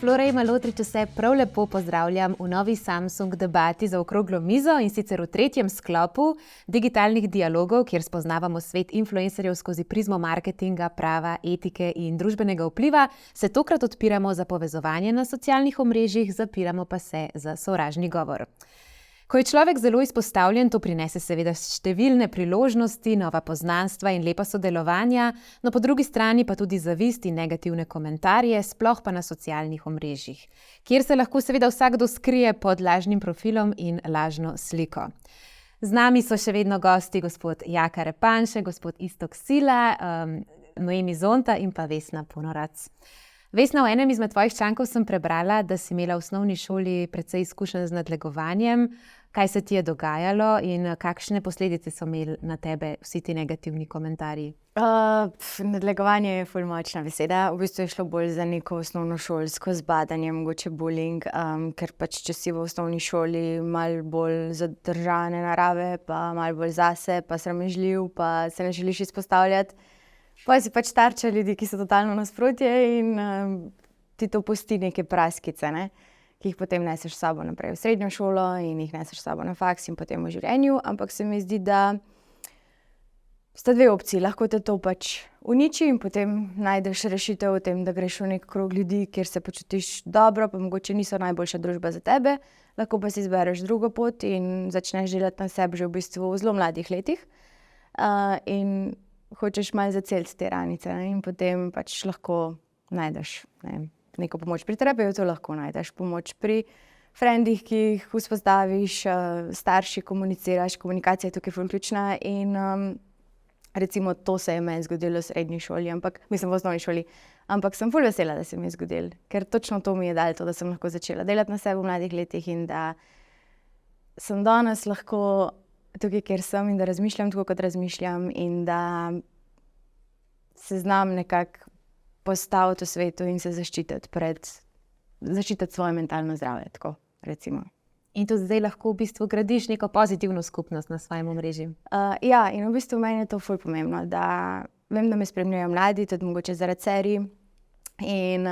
Florej Malotrič, vse prav lepo pozdravljam v novi Samsung debati za okroglo mizo in sicer v tretjem sklopu digitalnih dialogov, kjer spoznavamo svet influencerjev skozi prizmo marketinga, prava, etike in družbenega vpliva, se tokrat odpiramo za povezovanje na socialnih omrežjih, zapiramo pa se za sovražni govor. Ko je človek zelo izpostavljen, to prinese seveda številne priložnosti, nova poznanstva in lepa sodelovanja, no po drugi strani pa tudi zavist in negativne komentarje, sploh pa na socialnih omrežjih, kjer se lahko seveda vsakdo skrije pod lažnim profilom in lažno sliko. Z nami so še vedno gosti gospod Jaka Repanše, gospod Iztok Sila, Noemi Zonta in pa Vesna Ponorac. Vesna, v enem izmed tvojih člankov sem prebrala, da si imela v osnovni šoli precej izkušenj z nadlegovanjem. Kaj se ti je dogajalo in kakšne posledice so imeli na tebe vsi ti negativni komentarji? Nadlegovanje je ful močna beseda. V bistvu je šlo bolj za neko osnovnošolsko zbadanje, mogoče bullying, ker pač če si v osnovni šoli malo bolj zadržane narave, pa malo bolj zase, pa sramežljiv, pa se ne želiš izpostavljati. Pa si pač tarča ljudi, ki so totalno nasprotje in ti to pusti neke praskice, ne? Ki jih potem neseš s sabo naprej v srednjo šolo in jih neseš s sabo na faks in potem v življenju. Ampak se mi zdi, da sta dve opciji. Lahko te to pač uniči in potem najdeš rešitev v tem, da greš v nek krog ljudi, kjer se počutiš dobro, pa mogoče niso najboljša družba za tebe. Lahko pa si izbereš drugo pot in začneš delati na sebi že v bistvu v zelo mladih letih. In hočeš malo zaceliti te ranice, ne? In potem pač lahko najdeš, neko pomoč pri terapevtu, lahko najdeš pomoč pri frendih, ki jih vzpostaviš, starši komuniciraš, komunikacija je tukaj ful ključna in recimo to se je meni zgodilo v srednji šoli, v osnovni šoli, ampak sem ful vesela, da se mi je zgodilo, ker točno to mi je dalo to, da sem lahko začela delati na sebi v mladih letih in da sem danes lahko tukaj, kjer sem in da razmišljam tako, kot razmišljam in da se znam nekako postaviti v svetu in se zaščititi svoje mentalno zdravje, tako recimo. In tudi zdaj lahko v bistvu gradiš neko pozitivno skupnost na svojem omrežju. Ja, in v bistvu meni je to ful pomembno, da vem, da me spremljajo mladi, tudi mogoče zaradi serij in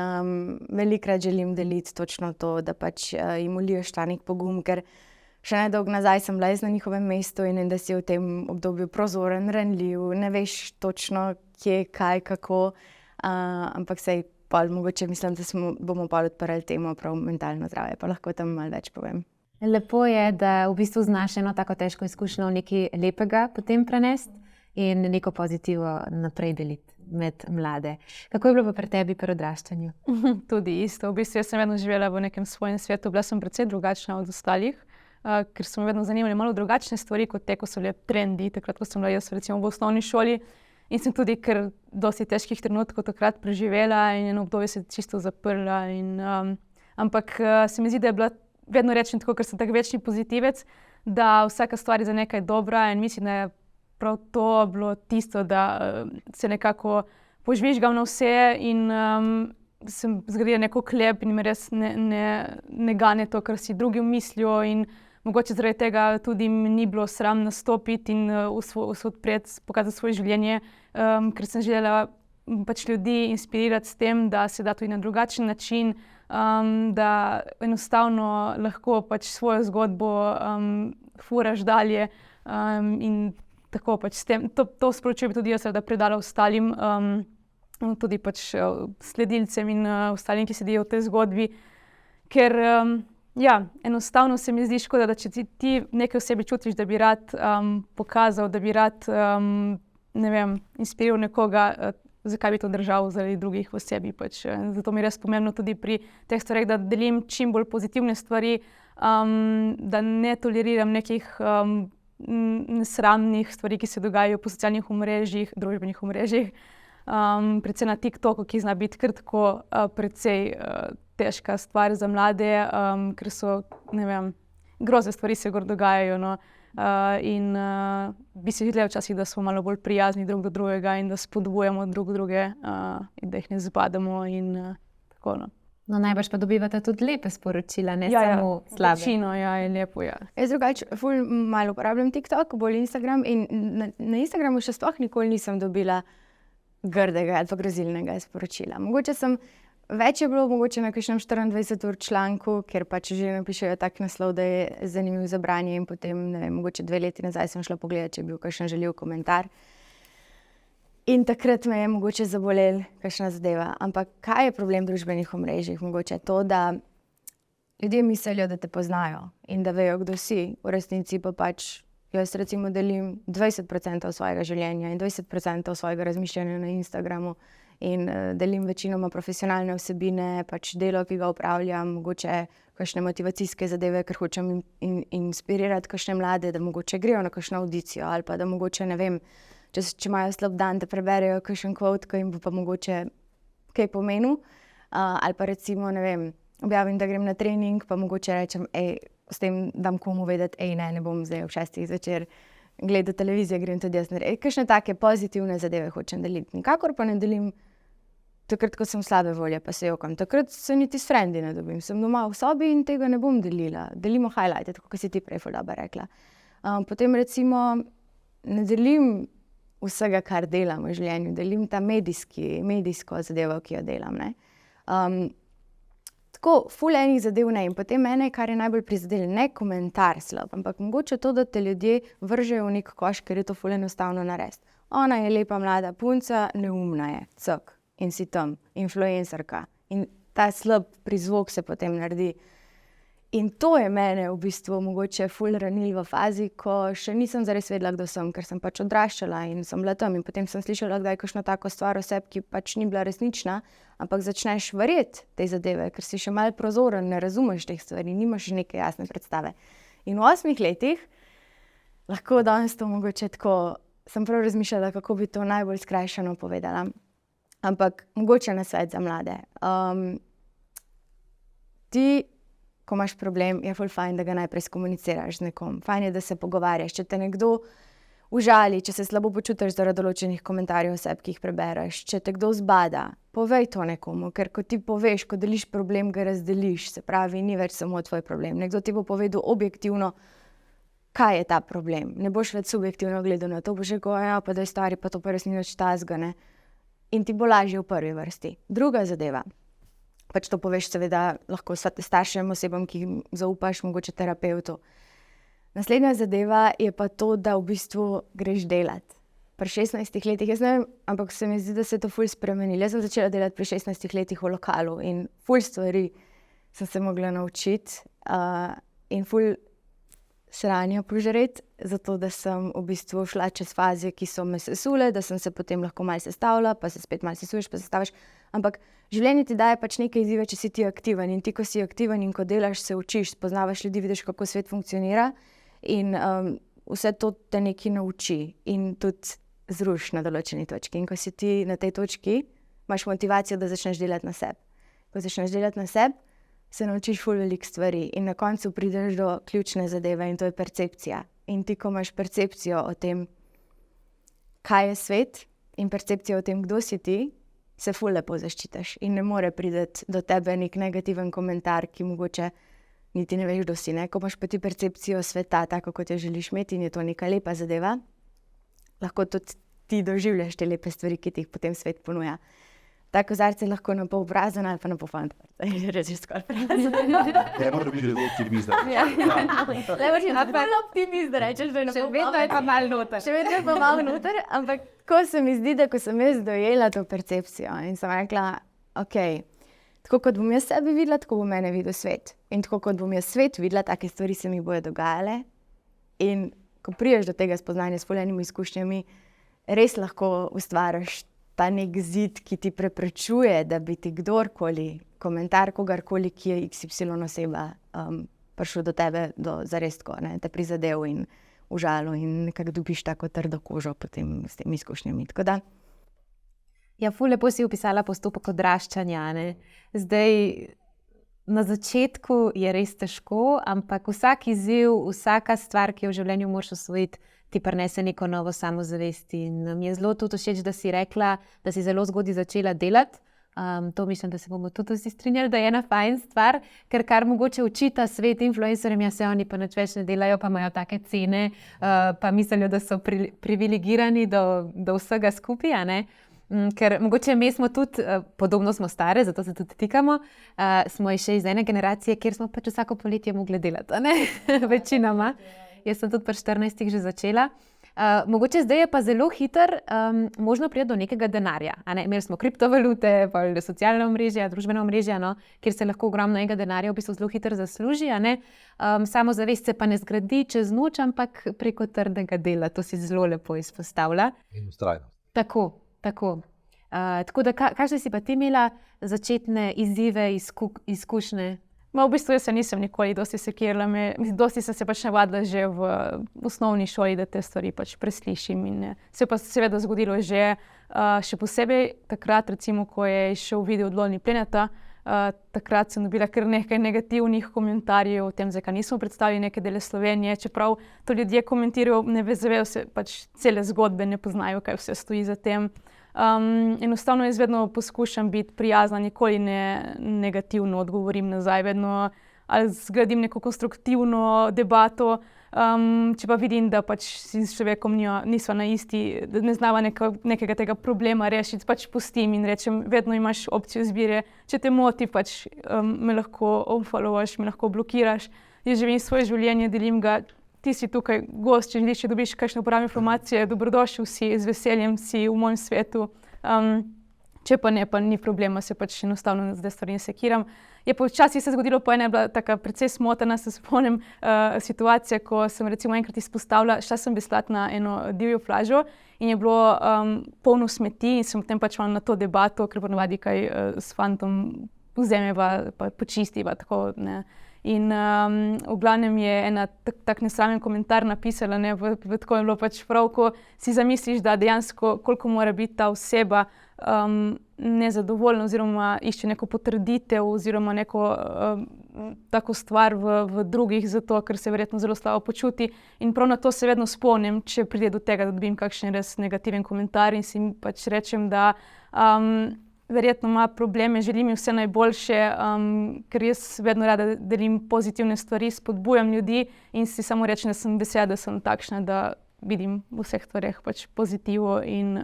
velikokrat želim deliti točno to, da pač jim vliješ ta nek pogum, ker še nedolgo nazaj sem bila na njihovem mestu in da si v tem obdobju prozoren, ranljiv, ne veš točno kje, kaj, kako, ampak sej pol mogoče mislim, da bomo pol odprli temo prav mentalno zdravje, pa lahko tam malo več povem. Lepo je, da v bistvu znaš eno tako težko izkušnjo nekaj lepega potem prenesti in neko pozitivo naprej deliti med mlade. Kako je bilo pa pri tebi pri odraščanju? Tudi isto. V bistvu jaz sem vedno živela v nekem svojem svetu, bila sem precej drugačna od ostalih, ker so me vedno zanimali malo drugačne stvari kot te, ko so bile trendi, takrat, ko sem bila jaz recimo v osnovni šoli. In sem tudi kar dosti težkih trenutkov takrat preživela in eno obdobje se čisto zaprla. Ampak se mi zdi, da je bila vedno rečem tako, ker sem tak večni pozitivec, da vsaka stvar je za nekaj dobra in mislim, da je prav to bilo tisto, da se nekako požvižgam na vse in sem zgradila neko klep in me res ne gane to, kar si drugi mislijo in mogoče zaradi tega tudi mi ni bilo sram nastopiti in odpreti, pokazati svoje življenje, ker sem želela pač ljudi inspirirati s tem, da se da tudi na drugačen način, da enostavno lahko pač svojo zgodbo furaš dalje in tako pač s tem. To sporočilo bi tudi jaz rada predala ostalim, tudi pač sledilcem in ostalim, ki sedijo v tej zgodbi, ker ja, enostavno se mi zdi škoda, da če ti nekaj v sebi čutiš, da bi rad pokazal, da bi rad, ne vem, inspiriral nekoga, zakaj bi to držal zaradi drugih v sebi. Pač. Zato mi je res pomembno tudi pri teh stvareh, da delim čim bolj pozitivne stvari, da ne toleriram nekih nesramnih stvari, ki se dogajajo po socialnih omrežjih, družbenih omrežjih. Predvsem na TikToku, ki zna biti kar tako precej težka stvar za mlade, ker so, ne vem, grozne stvari se gor dogajajo, no. In bi se želela včasih, da smo malo bolj prijazni drug do drugega in da spodbujamo drug druge in da jih ne zbadamo in tako, no. No, najbrž pa dobivate tudi lepe sporočila, ne samo slabe. Večino, ja, je lepo, ja. Jaz drugače ful malo uporabljam TikTok, bolj Instagram in na Instagramu še sploh nikoli nisem dobila grdega ali pa grozilnega sporočila. Mogoče sem Več je bilo mogoče na kakšnem 24 ur članku, ker pač že napišejo tak naslov, da je zanimiv za branje in potem, ne vem, mogoče 2 leti nazaj sem šla pogledat, če je bil kakšen žaljiv komentar. In takrat me je mogoče zabolel kakšna zadeva. Ampak kaj je problem družbenih omrežij? Mogoče to, da ljudje mislijo, da te poznajo in da vejo, kdo si. V resnici pa pač jaz recimo delim 20% svojega življenja in 20% svojega razmišljanja na Instagramu. In delim večinoma profesionalne vsebine, pač delo, ki ga opravljam, mogoče kakšne motivacijske zadeve, ker hočem inspirirati kakšne mlade, da mogoče grejo na kakšno avdicijo ali pa da mogoče, ne vem, če imajo slab dan, da preberejo kakšen quote, ki jim bo pa mogoče kaj pomenil. Ali pa recimo, ne vem, objavim, da grem na trening, pa mogoče rečem, s tem dam komu vedeti, ne bom zdaj ob 6 zvečer gledal televizijo, grem tudi jaz narediti. Kakšne take pozitivne zadeve hočem deliti. Nikakor pa ne delim takrat, ko sem slabe volje, pa se jokam. Takrat se niti s frendi ne dobim. Sem doma v sobi in tega ne bom delila. Delimo highlighte, tako kot si ti prej ful dobro rekla. Potem recimo ne delim vsega, kar delam v življenju. Delim ta medijsko zadevo, ki jo delam. Tako, ful enih zadev ne. In potem mene, kar je najbolj prizadelo, ne komentar slab, ampak mogoče to, da te ljudje vržejo v nek koš, ker je to ful enostavno narediti. Ona je lepa mlada punca, neumna je, cok. In si tam, influencerka. In ta slab prizvok se potem naredi. In to je mene v bistvu mogoče ful ranljiva fazi, ko še nisem zares vedela, kdo sem, ker sem pač odraščala in sem bila tam. In potem sem slišala, da je kakšno tako stvar o sebi, ki pač ni bila resnična, ampak začneš verjeti te zadeve, ker si še malo prozoren, ne razumeš teh stvari, nimaš neke jasne predstave. In v 8 letih lahko danes to mogoče tako, sem prav razmišljala, kako bi to najbolj skrajšano povedala. Ampak mogoče nasvet za mlade. Ti, ko imaš problem, je ful fajn, da ga najprej skomuniciraš z nekom. Fajn je, da se pogovarjaš. Če te nekdo užali, če se slabo počutiš zaradi določenih komentarjev oseb, ki jih prebereš, če te kdo zbada, povej to nekomu, ker ko ti poveš, ko deliš problem, ga razdeliš, se pravi, ni več samo tvoj problem. Nekdo ti bo povedal objektivno, kaj je ta problem. Ne boš več subjektivno gledal na to, boš rekel, pa da je stari, pa to pa res ni več tazga, ne. In ti bo lažje v prvi vrsti. Druga zadeva, pač to poveš seveda lahko staršem, osebam, ki jim zaupaš, mogoče terapevtu. Naslednja zadeva je pa to, da v bistvu greš delati. Pri 16 letih, jaz ne vem, ampak se mi zdi, da se je to ful spremenilo. Jaz sem začela delati pri 16 letih v lokalu in ful stvari sem se mogla naučiti in ful sranja požreti, zato da sem v bistvu šla čez faze, ki so me sesule, da sem se potem lahko malo sestavila, pa se spet malo sesuješ, pa sestaviš. Ampak življenje ti daje pač neke izzive, če si ti aktiven. In ti, ko si aktiven in ko delaš, se učiš, spoznavaš ljudi, vidiš, kako svet funkcionira in vse to te nekaj nauči in tudi zruši na določeni točki. In ko si ti na tej točki, imaš motivacijo, da začneš delati na sebi. Ko začneš delati na sebi, se naučiš ful veliko stvari in na koncu prideš do ključne zadeve in to je percepcija. In ti, ko imaš percepcijo o tem, kaj je svet in percepcijo o tem, kdo si ti, se ful lepo zaščitaš in ne more priti do tebe nek negativen komentar, ki mogoče niti ne veš, kdo si. Ko imaš pa ti percepcijo sveta, tako kot jo želiš imeti in je to neka lepa zadeva, lahko tudi ti doživljaš te lepe stvari, ki ti jih potem svet ponuja. Ta kozarec je lahko na pol prazen ali pa na pol fant. Reči skoraj prazen. Ne, mora biti zelo optimist. Ne, moraš biti zelo optimist, da rečeš, da je Še vedno je pa malo noter. Še vedno je pa malo noter, ampak ko se mi zdi, da ko sem jaz dojela to percepcijo in sem rekla, tako kot bom jaz sebi videla, tako bo mene videl svet. In tako kot bom jaz svet videla, take stvari se mi bojo dogajale. In ko priješ do tega spoznanja s fuljenimi izkušnjami, res lahko ustvariš ta nek zid, ki ti preprečuje, da bi ti kdorkoli, komentar kogarkoli, ki je XY oseba, prišel do tebe zares tako, te prizadel in užalil in nekako dobiš tako trdo kožo potem s temi izkušnjami. Tako da. Ja, ful lepo si opisala postopek odraščanja, ne. Zdaj, na začetku je res težko, ampak vsak izziv, vsaka stvar, ki jo v življenju moraš osvojiti, ti prinese neko novo samozavest. In mi je zelo tudi všeč, da si rekla, da si zelo zgodaj začela delati. To mislim, da se bomo tudi vsi strinjali, da je ena fajn stvar, ker kar mogoče učita svet influencerjem, se oni pa nič več ne delajo, pa imajo take cene, pa mislijo, da so privilegirani do vsega skupaj, ne. Ker mogoče mi smo tudi, podobno smo stare, zato se tudi tikamo, smo še iz ene generacije, kjer smo pač vsako poletje mogli delati, a ne? Večinoma. Jaz sem tudi pri 14 že začela. Mogoče zdaj je pa zelo hiter možno priti do nekega denarja. Imeli smo kriptovalute, pa socialna omrežja, družbena omrežja, no, kjer se lahko ogromno enega denarja v bistvu zelo hitro zasluži. Samozavest se pa ne zgradi čez noč, ampak preko trdega dela. To si zelo lepo izpostavlja. In vztrajnost. Tako. Tako da, kakšne si pa ti imela začetne izzive, izkušnje? V bistvu jaz se nisem nikoli dosti sekirala, dosti sem se pač navadila že v osnovni šoli, da te stvari pač preslišim in se pa seveda zgodilo že, še posebej takrat, recimo, ko je šel video od Loni Pleneta, takrat sem dobila kar nekaj negativnih komentarjev o tem, zakaj nismo predstavili neke dele Slovenije, čeprav to ljudje komentirajo, ne vejo se pač cele zgodbe, ne poznajo, kaj vse stoji za tem. Enostavno jaz vedno poskušam biti prijazna, nikoli ne negativno odgovorim nazaj, vedno ali zgradim neko konstruktivno debato, če pa vidim, da pač si s človekom nisva na isti, da ne znava nekega tega problema rešiti, pač pustim in rečem, vedno imaš opcijo izbire, če te moti, pač me lahko unfollowaš, me lahko blokiraš, jaz živim svoje življenje, delim ga. Ti si tukaj gost, če želiš, če dobiš kakšne uporabne informacije, dobrodošel si, z veseljem si v mojem svetu. Če pa ne, pa ni problema, se pač enostavno zdaj stvari ne sekiram. Je pa včasih se zgodilo, pa ena je bila taka precej smotana, se spomnim situacija, ko sem recimo enkrat izpostavila, šla sem veslati na eno divjo plažo in je bilo polno smeti in sem potem pač na to debato, ker ponavadi kaj s fantom vzemeva, pa počistiva, tako ne. In v glavnem je ena tak nesramen komentar napisala, tako je bilo pač prav, ko si zamisliš, da dejansko koliko mora biti ta oseba nezadovoljna oziroma išče neko potrditev oziroma neko tako stvar v drugih zato, ker se verjetno zelo slabo počuti. In prav na to se vedno spomnim, če pride do tega, da dobim kakšen res negativen komentar in si pač rečem, da verjetno ima probleme, želim jim vse najboljše, ker jaz vedno rada delim pozitivne stvari, spodbujam ljudi in si samo rečem, da sem vesela, da sem takšna, da vidim v vseh stvareh pač pozitivo in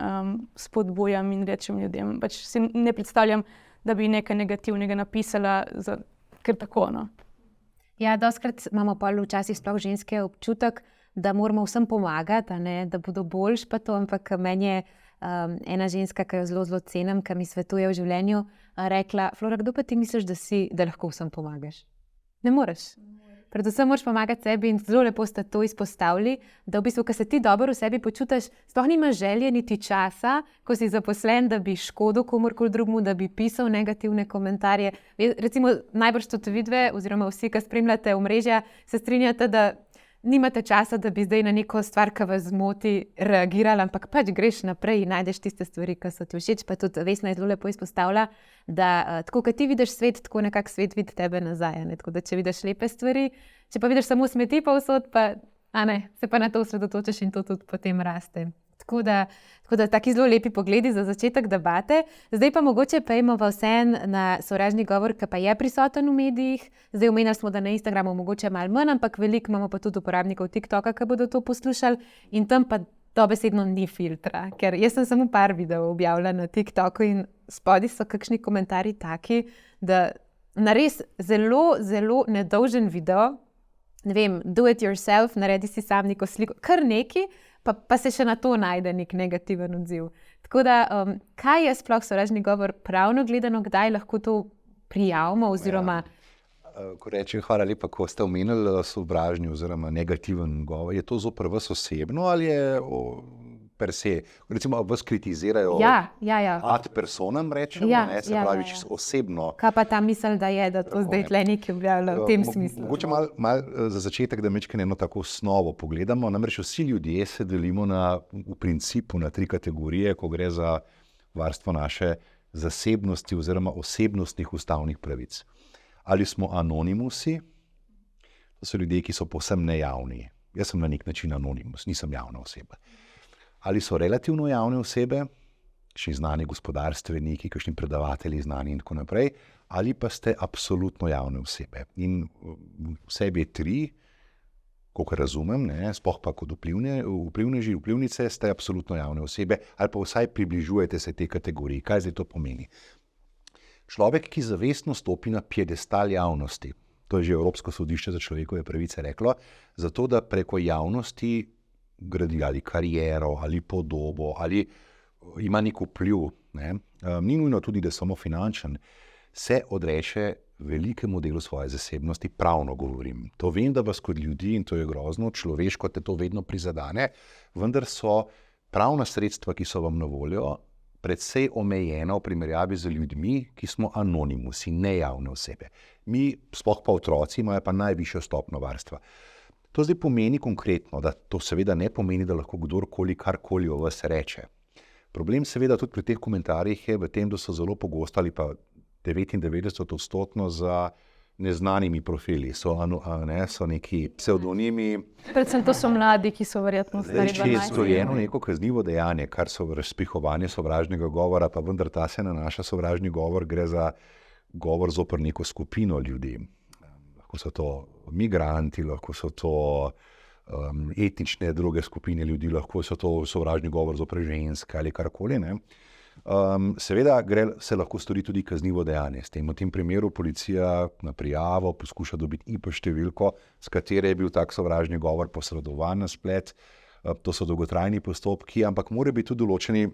spodbujam in rečem ljudem. Pač si ne predstavljam, da bi nekaj negativnega napisala, ker tako, no. Ja, dostikrat imamo pol včasih sploh ženske občutek, da moramo vsem pomagati, da bodo boljši pa to, ampak meni je ena ženska, ki jo zelo cenim, ki mi svetuje v življenju, rekla: Flora, kdo pa ti misliš, da lahko vsem pomagaš? Ne moreš. Predvsem moraš pomagati sebi in zelo lepo ste to izpostavili, da v bistvu, ko se ti dobro v sebi počutiš, sploh nimaš želje niti časa, ko si zaposlen, da bi škodil komurkoli drugmu, da bi pisal negativne komentarje. Recimo najbrž tudi vidve oziroma vsi, ki spremljate omrežja, se strinjate, da nimate časa, da bi zdaj na neko stvar, ki vas zmoti, reagirali, ampak pač greš naprej in najdeš tiste stvari, ki so ti všeč. Pa tudi Vesna je zelo lepo izpostavila, da tako, kot ti vidiš svet, tako nekako svet vidi tebe nazaj. Tako da če vidiš lepe stvari, če pa vidiš samo smeti povsod, pa se pa na to osredotočiš in to tudi potem raste. Tako da taki zelo lepi pogledi za začetek debate. Zdaj pa mogoče pejmo vseeno na sovražni govor, ki pa je prisoten v medijih. Zdaj omenili smo, da na Instagramu mogoče malo manj, ampak veliko imamo pa tudi uporabnikov TikToka, ki bodo to poslušali in tam pa dobesedno ni filtra. Ker jaz sem samo par videov objavila na TikToku in spodaj so kakšni komentarji taki, da na res zelo, zelo nedolžen video, ne vem, do it yourself, naredi si sam neko sliko, kar neki, pa se še na to najde nek negativen odziv. Tako da, kaj je sploh sovražni govor pravno gledano, kdaj lahko to prijavimo oziroma... Ko rečem, hvala lepa, ko ste omenili sovražni oziroma negativen govor, je to zoper vas osebno ali je per se? Recimo, vas kritizirajo ad personam, rečemo, se pravi, čisto osebno. Kaj pa ta misel, da je, da to zdaj tle nekaj objavlja v tem smislu? Mogoče malo za začetek, da mečkaj eno tako osnovo pogledamo. Namreč vsi ljudje se delimo v principu na 3 kategorije, ko gre za varstvo naše zasebnosti oziroma osebnostnih ustavnih pravic. Ali smo anonimusi, to so ljudje, ki so povsem nejavni. Jaz sem na nek način anonimus, nisem javna oseba. Ali so relativno javne osebe, še znani gospodarstveniki, kakšni predavatelji znani in tako naprej, ali pa ste absolutno javne osebe. In v sebi je 3 kolikor razumem, ne, sploh pa kot vplivneži, vplivnice, ste absolutno javne osebe ali pa vsaj približujete se tej kategoriji. Kaj zdaj to pomeni? Človek, ki zavestno stopi na piedestal javnosti, to je že Evropsko sodišče za človekove pravice reklo, zato da preko javnosti gradi ali kariero, ali podobo, ali ima nek vpliv, ne? Ni nujno tudi, da je samo finančen, se odreče velikemu delu svoje zasebnosti, pravno govorim. To vem, da vas kot ljudi, in to je grozno, človeško te to vedno prizadene, vendar so pravna sredstva, ki so vam na voljo, predvsej omejena v primerjavi z ljudmi, ki smo anonimusi, nejavne osebe. Mi, sploh pa otroci, imajo pa najvišjo stopnjo varstva. To zdaj pomeni konkretno, da to seveda ne pomeni, da lahko kdorkoli karkoli o vas reče. Problem seveda tudi pri teh komentarjih je v tem, da so zelo pogosto ali pa 99% za neznanimi profili, so neki psevdonimi. Predvsem to so mladi, ki so verjetno stari 12. Če je storjeno neko kaznivo dejanje, kar so razpihovanje sovražnega govora, pa vendar ta se nanaša sovražni govor, gre za govor zoper neko skupino ljudi. Lahko so to migranti, lahko so to etnične druge skupine ljudi, lahko so to sovražni govor zoper ženske ali karkoli, ne. Seveda se lahko stori tudi kaznivo dejanje. S tem v tem primeru policija na prijavo poskuša dobiti IP številko, s katere je bil tak sovražni govor posredovan na splet. To so dolgotrajni postopki, ampak morajo biti tudi določeni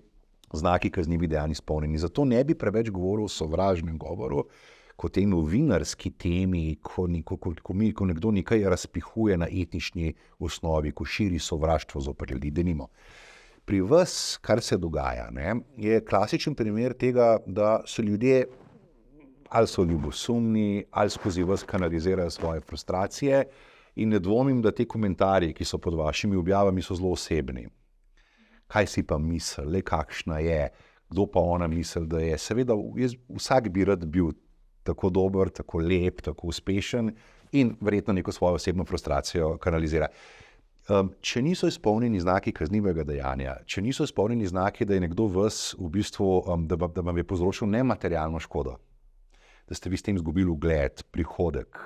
znaki kaznivih dejanj izpolnjeni. Zato ne bi preveč govoril o sovražnem govoru kot tej novinarski temi, ko nekdo nekaj razpihuje na etnični osnovi, ko širi sovraštvo zoper ljudi, denimo. Pri vas, kar se dogaja, ne, je klasičen primer tega, da so ljudje ali so ljubosumni, ali skozi vas kanalizirajo svoje frustracije in ne dvomim, da te komentarji, ki so pod vašimi objavami, so zelo osebni. Kaj si pa misli, kakšna je, kdo pa ona misli, da je. Seveda, vsak bi rad bil tako dober, tako lep, tako uspešen in verjetno neko svojo osebno frustracijo kanalizira. Če niso izpolnjeni znaki kaznivega dejanja, če niso izpolnjeni znaki, da je nekdo vas v bistvu, da vam je povzročil nematerialno škodo, da ste vi s tem izgubili ugled, prihodek,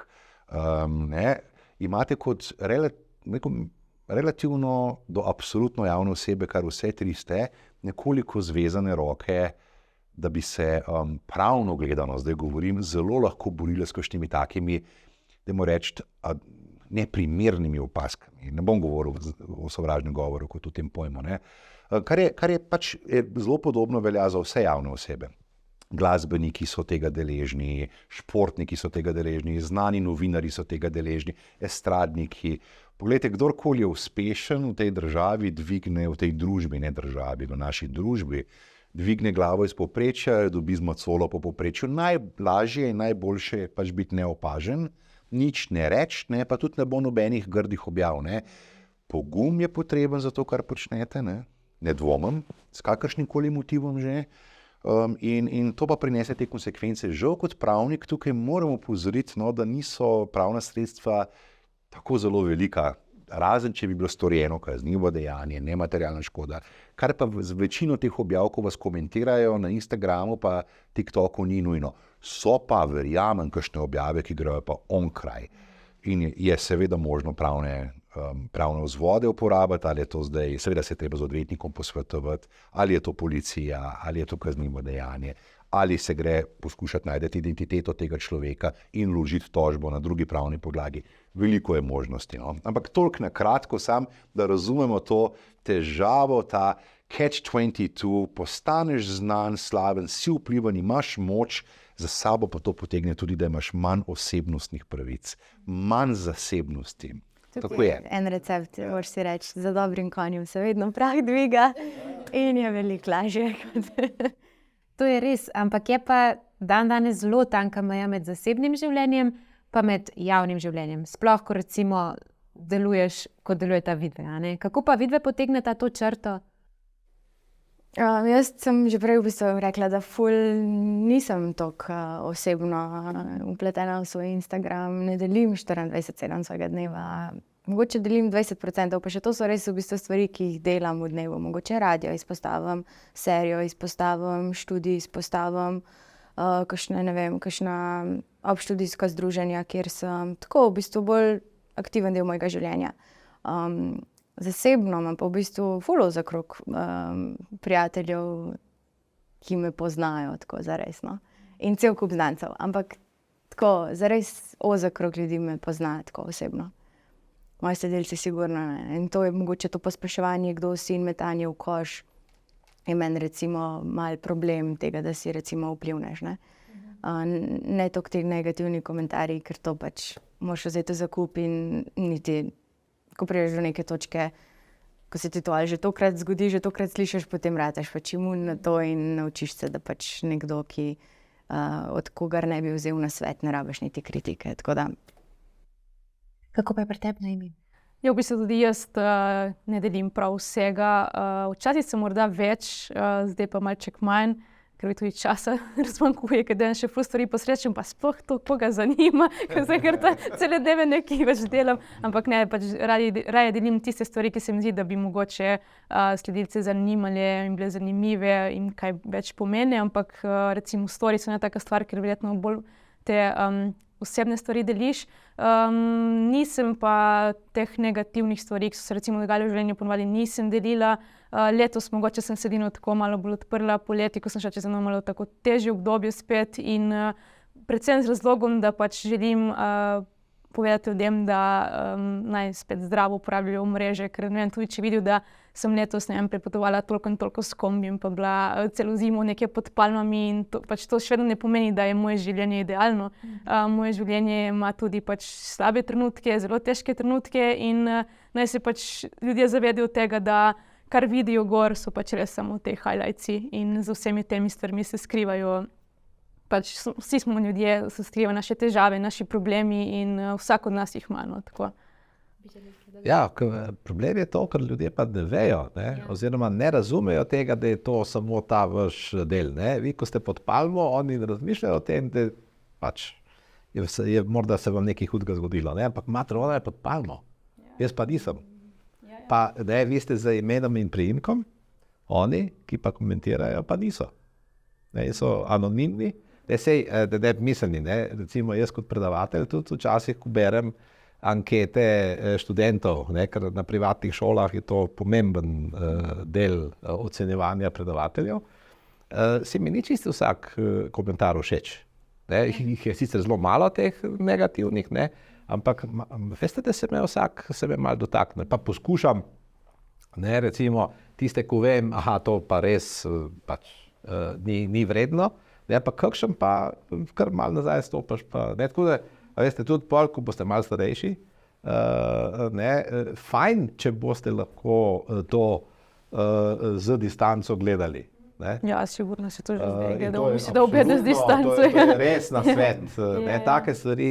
imate kot relativno do absolutno javne osebe, kar vse tri ste, nekoliko zvezane roke, da bi se pravno gledano, zdaj govorim, zelo lahko borili s kakšnimi takimi, dajmo reči, neprimernimi opazkami. Ne bom govoril o sovražnem govoru kot o tem pojmu. Ne? Kar je pač zelo podobno velja za vse javne osebe. Glasbeniki so tega deležni, športniki so tega deležni, znani novinari so tega deležni, estradniki. Poglejte, kdorkoli je uspešen v tej državi, dvigne v tej družbi, ne državi, v naši družbi, dvigne glavo iz povprečja, dobi zmacolo po povprečju. Najlažje in najboljše je pač biti neopažen, nič ne reči, ne, pa tudi ne bo nobenih grdih objav. Ne. Pogum je potreben za to, kar počnete, ne dvomim, s kakršnim koli motivom že. In to pa prinese te konsekvence. Žal kot pravnik tukaj moramo opozoriti, da niso pravna sredstva tako zelo velika, razen če bi bilo storjeno kaznivo dejanje, nematerialna škoda, kar pa z večino teh objav, ko vas komentirajo na Instagramu pa TikToku, ni nujno. So pa, verjamem, kakšne objave, ki grejo pa onkraj. In je seveda možno pravne vzvode uporabiti, ali je to zdaj, seveda se treba z odvetnikom posvetovati, ali je to policija, ali je to kaznivo dejanje, ali se gre poskušati najti identiteto tega človeka in vložiti tožbo na drugi pravni podlagi. Veliko je možnosti. No? Ampak toliko na kratko sam, da razumemo to težavo, ta catch-22, postaneš znan, slaven, si vplivan, imaš moč, za sabo pa to potegne tudi, da imaš manj osebnostnih pravic, manj zasebnosti. Tako je. En recept, moraš si reči, za dobrim konjem se vedno prah dviga in je veliko lažje. To je res, ampak je pa danes zelo tanka meja med zasebnim življenjem pa med javnim življenjem. Sploh, ko recimo deluješ, kot delujeta vidve. Kako pa vidve potegneta to črto? Jaz sem že prej v bistvu rekla, da nisem toliko osebno vpletena v svoj Instagram, ne delim 24/7 svojega dneva. Mogoče delim 20%, pa še to so res v bistvu stvari, ki jih delam v dnevu. Mogoče radio izpostavim, serijo izpostavim, študij izpostavim, kakšna obštudijska združenja, kjer sem tako v bistvu bolj aktiven del mojega življenja. Zasebno imam pa v bistvu ful ozakrog prijateljev, ki me poznajo tako zares, no. In cel kup znancev, ampak tako zares ozakrog ljudi me pozna tako osebno. Moji sodelavci sigurno ne. In to je mogoče to pospeševanje, kdo si in metanje v koš, je meni recimo mal problem tega, da si recimo vplivnež, ne. Ne toliko ti negativni komentarji, ker to pač moraš vzeti v zakup in niti, ko prideš do neke točke, ko se ti to ali že tokrat zgodi, že tokrat slišiš, potem rataš pač imun na to in naučiš se, da pač nekdo, ki od kogar ne bi vzel na svet, ne rabiš niti kritike, tako da. Kako pa je pri tebi, Naimi? Ja, v bistvu tudi jaz ne delim prav vsega. Včasih sem morda več, zdaj pa malček manj, ker mi tudi časa razmanjkuje, ker danes še ful stvari posrečam, pa sploh to koga zanima, ker zdaj ker cele dneve nekaj več delam, ampak ne, pač raje delim tiste stvari, ki se mi zdi, da bi mogoče sledilce zanimale in bile zanimive in kaj več pomeni, ampak recimo stories so ena taka stvar, ker verjetno bolj te osebne stvari deliš. Nisem pa teh negativnih stvari, ki so se recimo dogajale v življenju, ponovadi nisem delila. Letos mogoče sem se edino tako malo bolj odprla, poleti, ko sem šla čez eno malo tako težje obdobje spet in predvsem z razlogom, da pač želim povedati ljudem, da naj spet zdravo uporabljajo mreže, ker ne vem, tudi če vidijo, da sem letos, ne vem, prepotovala toliko in toliko s kombijem, pa bila celo zimo nekje pod palmami in to, pač to še vedno ne pomeni, da je moje življenje idealno. Moje življenje ima tudi pač slabe trenutke, zelo težke trenutke in naj se pač ljudje zavedajo tega, da kar vidijo gor, so pač res samo te highlightsi in za vsemi temi stvarmi se skrivajo. Pač vsi smo ljudje, se skrivajo naše težave, naši problemi in vsak od nas jih ima, no, tako. Ja, problem je to, ker ljudje pa ne vejo, ne? Oziroma ne razumejo tega, da je to samo ta vaš del, ne? Vi, ko ste pod palmo, oni ne razmišljajo o tem, da pač je morda se vam nekaj hudega zgodilo, ne? Ampak mater, ona je pod palmo, jaz pa nisem. Pa ne, vi ste z imenom in priimkom, oni, ki pa komentirajo, pa niso. Ne, so anonimni, ne misleni, ne, recimo jaz kot predavatelj tudi včasih, ko berem ankete študentov, ne, ker na privatnih šolah je to pomemben del ocenjevanja predavateljev, se mi ni čisto vsak komentar všeč. Ne, jih je sicer zelo malo teh negativnih, ne, ampak veste, da se me vsak sebe malo dotakne, pa poskušam, ne, recimo tiste, ko vem, aha, to pa res pač ni vredno, ne, pa kakšen pa kar malo nazaj stopaš, pa ne, tako da, veste, tudi pol, ko boste malo starejši, ne, fajn, če boste lahko to z distanco gledali. Ne? Ja, sigurno se to že zdaj gledamo, mislim, da obede z distanco. To je res na svet. Ne, take stvari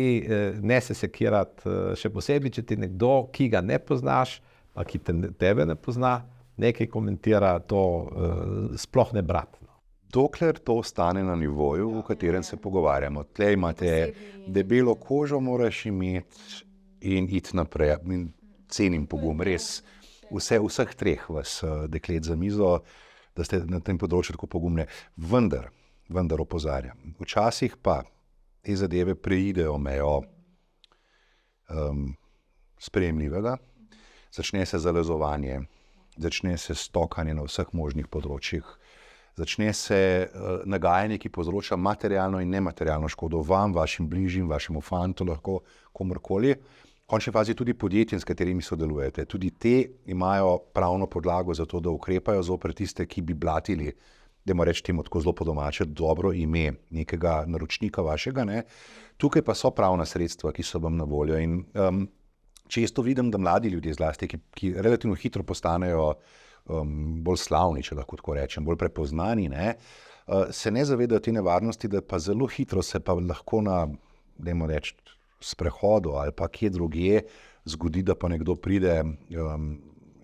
ne se sekirati, še posebej, če ti nekdo, ki ga ne poznaš, pa ki tebe ne pozna, nekaj komentira, to sploh ne brati. Dokler to ostane na nivoju, v katerem se pogovarjamo. Tlej imate debelo kožo, moraš imeti in iti naprej. In cenim pogum, res vseh treh vas deklet za mizo, da ste na tem področju tako pogumne. Vendar opozarjam. Včasih pa te zadeve preidejo mejo sprejemljivega, začne se zalezovanje, začne se stokanje na vseh možnih področjih, začne se nagajanje, ki povzroča materialno in nematerialno škodo vam, vašim bližjim, vašemu fantu, lahko komorkoli. V končni fazi tudi podjetjem, s katerimi sodelujete. Tudi te imajo pravno podlago za to, da ukrepajo zoper tiste, ki bi blatili, dajmo reči temu tako zelo po domače, dobro ime nekega naročnika vašega. Ne? Tukaj pa so pravna sredstva, ki so vam na voljo. In često vidim, da mladi ljudje zlasti, ki relativno hitro postanejo bolj slavni, če lahko tako rečem, bolj prepoznani, ne? Se ne zavedajo te nevarnosti, da pa zelo hitro se pa lahko na, dajmo reči, sprehodu ali pa kje drugje zgodi, da pa nekdo pride,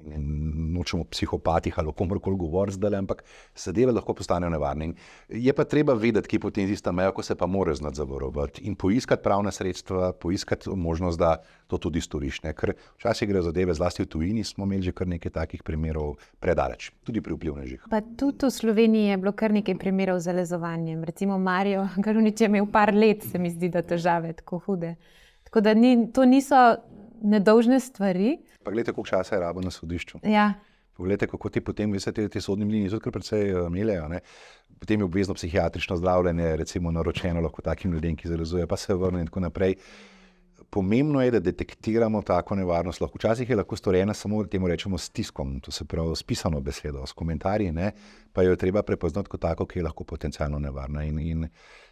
nočemo o psihopatih ali o komorkoli govoriti zdaj, ampak zadeve lahko postanejo nevarne. In je pa treba vedeti, kje potem tista meja, ko se pa mora znati zavarovati in poiskati pravna sredstva, poiskati možnost, da to tudi storiš. Ne? Ker včasih gre zadeve, zlasti v tujini smo imeli že kar nekaj takih primerov predaleč, tudi pri vplivnežih. Pa tudi v Sloveniji je bilo kar nekaj primerov z zalezovanjem. Recimo Mario Galunič je imel par let, se mi zdi, da težave tako hude. Tako da to niso nedolžne stvari. Pa gledajte, koliko časa je rabo na sodišču. Ja. Poglejte, kako ti potem, veste, te sodni mlini so kar precej melejo, ne. Potem je obvezno psihiatrično zdravljenje, recimo naročeno lahko takim ljudem, ki zalezujejo, pa se vrne in tako naprej. Pomembno je, da detektiramo tako nevarnost. Včasih je lahko storjena samo, temu rečemo, s tiskom, to se pravi s pisano besedo, s komentarji, ne, pa jo je treba prepoznati kot tako, ki je lahko potencialno nevarna. In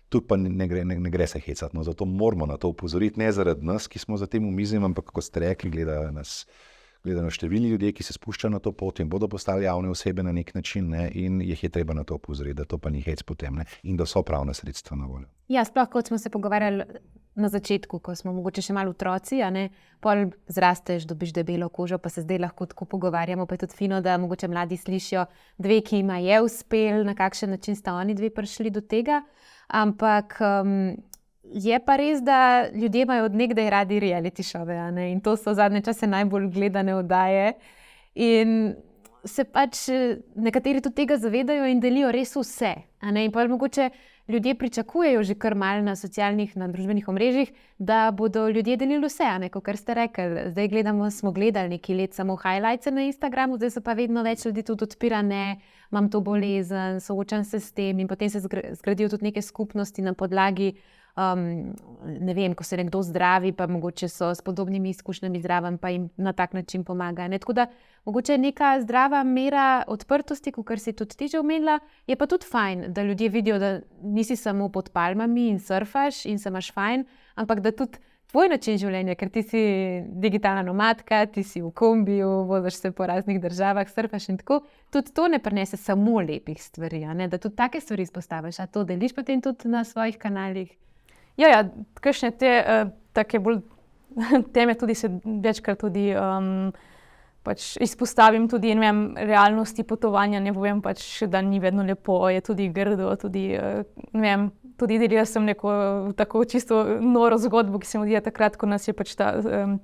tu pa ne gre se hecati, no, zato moramo na to upozoriti, ne zaradi nas, ki smo za tem omizjem, ampak kot ste rekli, gledajo nas številni ljudje, ki se spuščajo na to pot in bodo postali javne osebe na nek način, ne, in jih je treba na to opozoriti, da to pa ni hec potem, ne, in da so pravna sredstva na voljo. Ja, sploh kot smo se pogovarjali na začetku, ko smo mogoče še malo otroci, a ne, pol zrasteš, dobiš debelo kožo, pa se zdaj lahko tako pogovarjamo, pa je tudi fino, da mogoče mladi slišijo dve, ki jima je uspel, na kakšen način sta oni dve prišli do tega, ampak je pa res, da ljudje imajo od nekdaj radi reality šove, a ne, in to so zadnje čase najbolj gledane oddaje in se pač nekateri tudi tega zavedajo in delijo res vse, a ne, in pa mogoče ljudje pričakujejo že kar malo na socialnih, na družbenih omrežjih, da bodo ljudje delili vse, a ne, kot ste rekli. Zdaj smo gledali nekaj let samo highlights na Instagramu, zdaj so pa vedno več ljudi tudi odpira, ne, imam to bolezen, soočam se s tem in potem se zgradijo tudi neke skupnosti na podlagi, ne vem, ko se nekdo zdravi, pa mogoče so s podobnimi izkušnjami zraven, pa jim na tak način pomaga. Ne? Tako da mogoče je neka zdrava mera odprtosti, kot si tudi ti že omenila, je pa tudi fajn, da ljudje vidijo, da nisi samo pod palmami in surfaš in se imaš fajn, ampak da tudi tvoj način življenja, ker ti si digitalna nomadka, ti si v kombiju, voziš se po raznih državah, surfaš in tako, tudi to ne prinese samo lepih stvari, a ne? Da tudi take stvari izpostaviš, a to deliš potem tudi na svojih kanalih. Ja, kakšne te take bolj teme tudi se večkrat tudi pač izpostavim tudi, ne vem, realnosti potovanja, ne povem pač, da ni vedno lepo, je tudi grdo, tudi, ne vem, tudi delila sem neko tako čisto noro zgodbo, ki se mi odvija takrat, ko nas je pač ta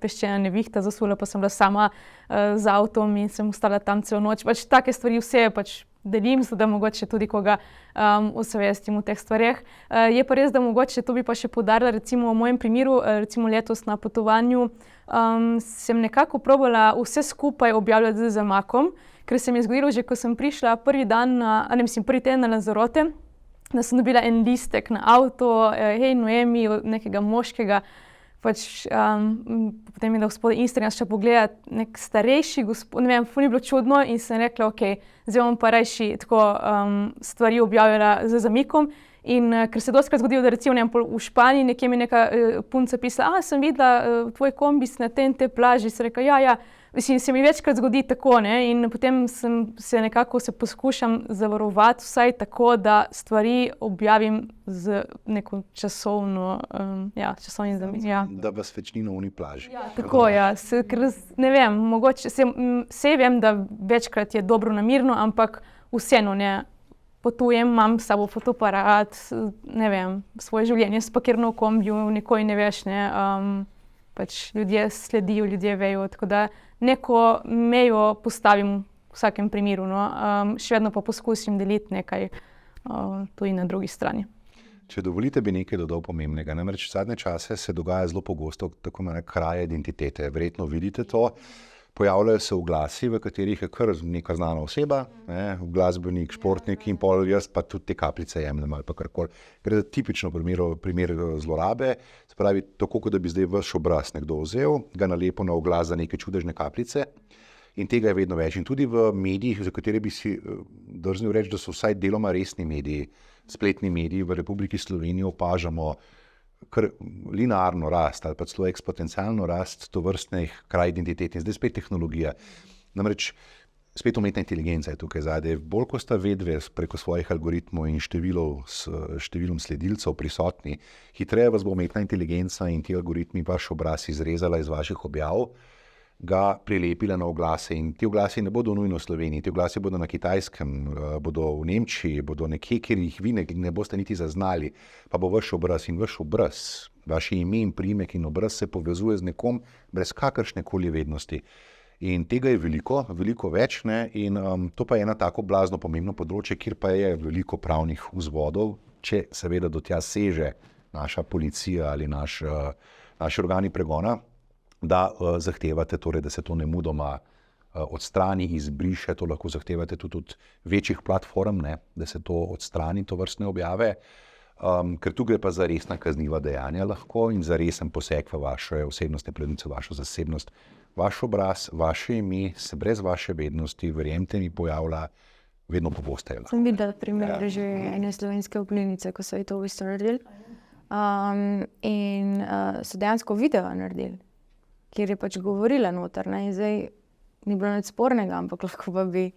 peščena nevihta zasula, pa sem bila sama z avtom in sem ostala tam celo noč. Pač take stvari vse pač delim, da mogoče tudi koga osvestim v teh stvareh. Je pa res, da mogoče to bi pa še poudarila, recimo v mojem primeru, recimo letos na potovanju, sem nekako probala vse skupaj objavljati z zamakom, ker se mi je zgodilo že, ko sem prišla prvi teden na Lanzarote, da sem dobila en listek na avto, hej Noemi, od nekega moškega, pač potem je da gospod Instagram še pogledati, nek starejši gospod, ne vem, ful ni bilo čudno in sem rekla, ok, zdaj bom pa rajši tako stvari objavljala z zamikom. In ker se dostikrat zgodilo, da recimo v Španiji nekje mi neka punca pisala, sem videla tvoj kombis na tej plaži, sem rekla, ja, mislim, se mi večkrat zgodi tako, ne, in potem se nekako poskušam zavarovati vsaj tako, da stvari objavim z neko časovnim zamik. Ja. Da vas več ni na oni plaži. Ja, tako, ja, ker ne vem, mogoče, sej vem, da večkrat je dobro namirno, ampak vseeno ne, potujem, imam s sabo fotoaparat, ne vem, svoje življenje spakirano v kombiju, nikoli ne veš, ne, pač ljudje sledijo, ljudje vejo, tako da neko mejo postavim v vsakem primeru, no, še vedno pa poskusim deliti nekaj tudi na drugi strani. Če dovolite, bi nekaj dodal pomembnega. Namreč zadnje čase se dogaja zelo pogosto tako imenovane kraje identitete. Verjetno vidite to. Pojavljajo se oglasi, v katerih je kar neka znana oseba, ne, glasbenik, športnik in pol jaz pa tudi te kapljice jemljem ali pa karkoli. Gre za tipično primer zlorabe, se pravi, tako kot da bi zdaj vaš obraz nekdo vzel, ga nalepil na oglas za neke čudežne kapljice in tega je vedno več. In tudi v medijih, za katere bi si drznil reči, da so vsaj deloma resni mediji, spletni mediji v Republiki Sloveniji opažamo kar linearno rast ali pa celo eksponencialno rast tovrstnih kraj identitet in zdaj spet tehnologija. Namreč spet umetna inteligenca je tukaj zadaj. Bolj ko sta vedve preko svojih algoritmov in številom sledilcev prisotni, hitreje vas bo umetna inteligenca in ti algoritmi vaš obraz izrezala iz vaših objav, ga prilepila na oglase in ti oglasi ne bodo nujno v Sloveniji, ti oglasi bodo na Kitajskem, bodo v Nemčiji, bodo nekje, kjer jih vi ne boste niti zaznali, pa bo vaš obraz in vaš obraz, vaše ime in priimek in obraz se povezuje z nekom brez kakršne koli vednosti. In tega je veliko več, ne? In to pa je ena tako blazno pomembno področje, kjer pa je veliko pravnih vzvodov, če seveda do tja seže naša policija ali naši organi pregona. da zahtevate, torej, da se to nemudoma odstrani, izbriše, to lahko zahtevate tudi od večjih platform, ne, da se to odstrani, to vrstne objave, ker tu gre pa za resna kazniva dejanja lahko in za resen poseg v vaše osebnostne pravice, vašo zasebnost. Vaš obraz, vaše ime se brez vaše vednosti, verjemite mi, pojavlja vedno pogosteje. Sem videla primer že ene slovenske ognjenice, ko so ji to v bistvu naredili. In so dejansko video naredili, kjer je pač govorila noter, ne, in zdaj ni bilo nič spornega, ampak lahko pa bi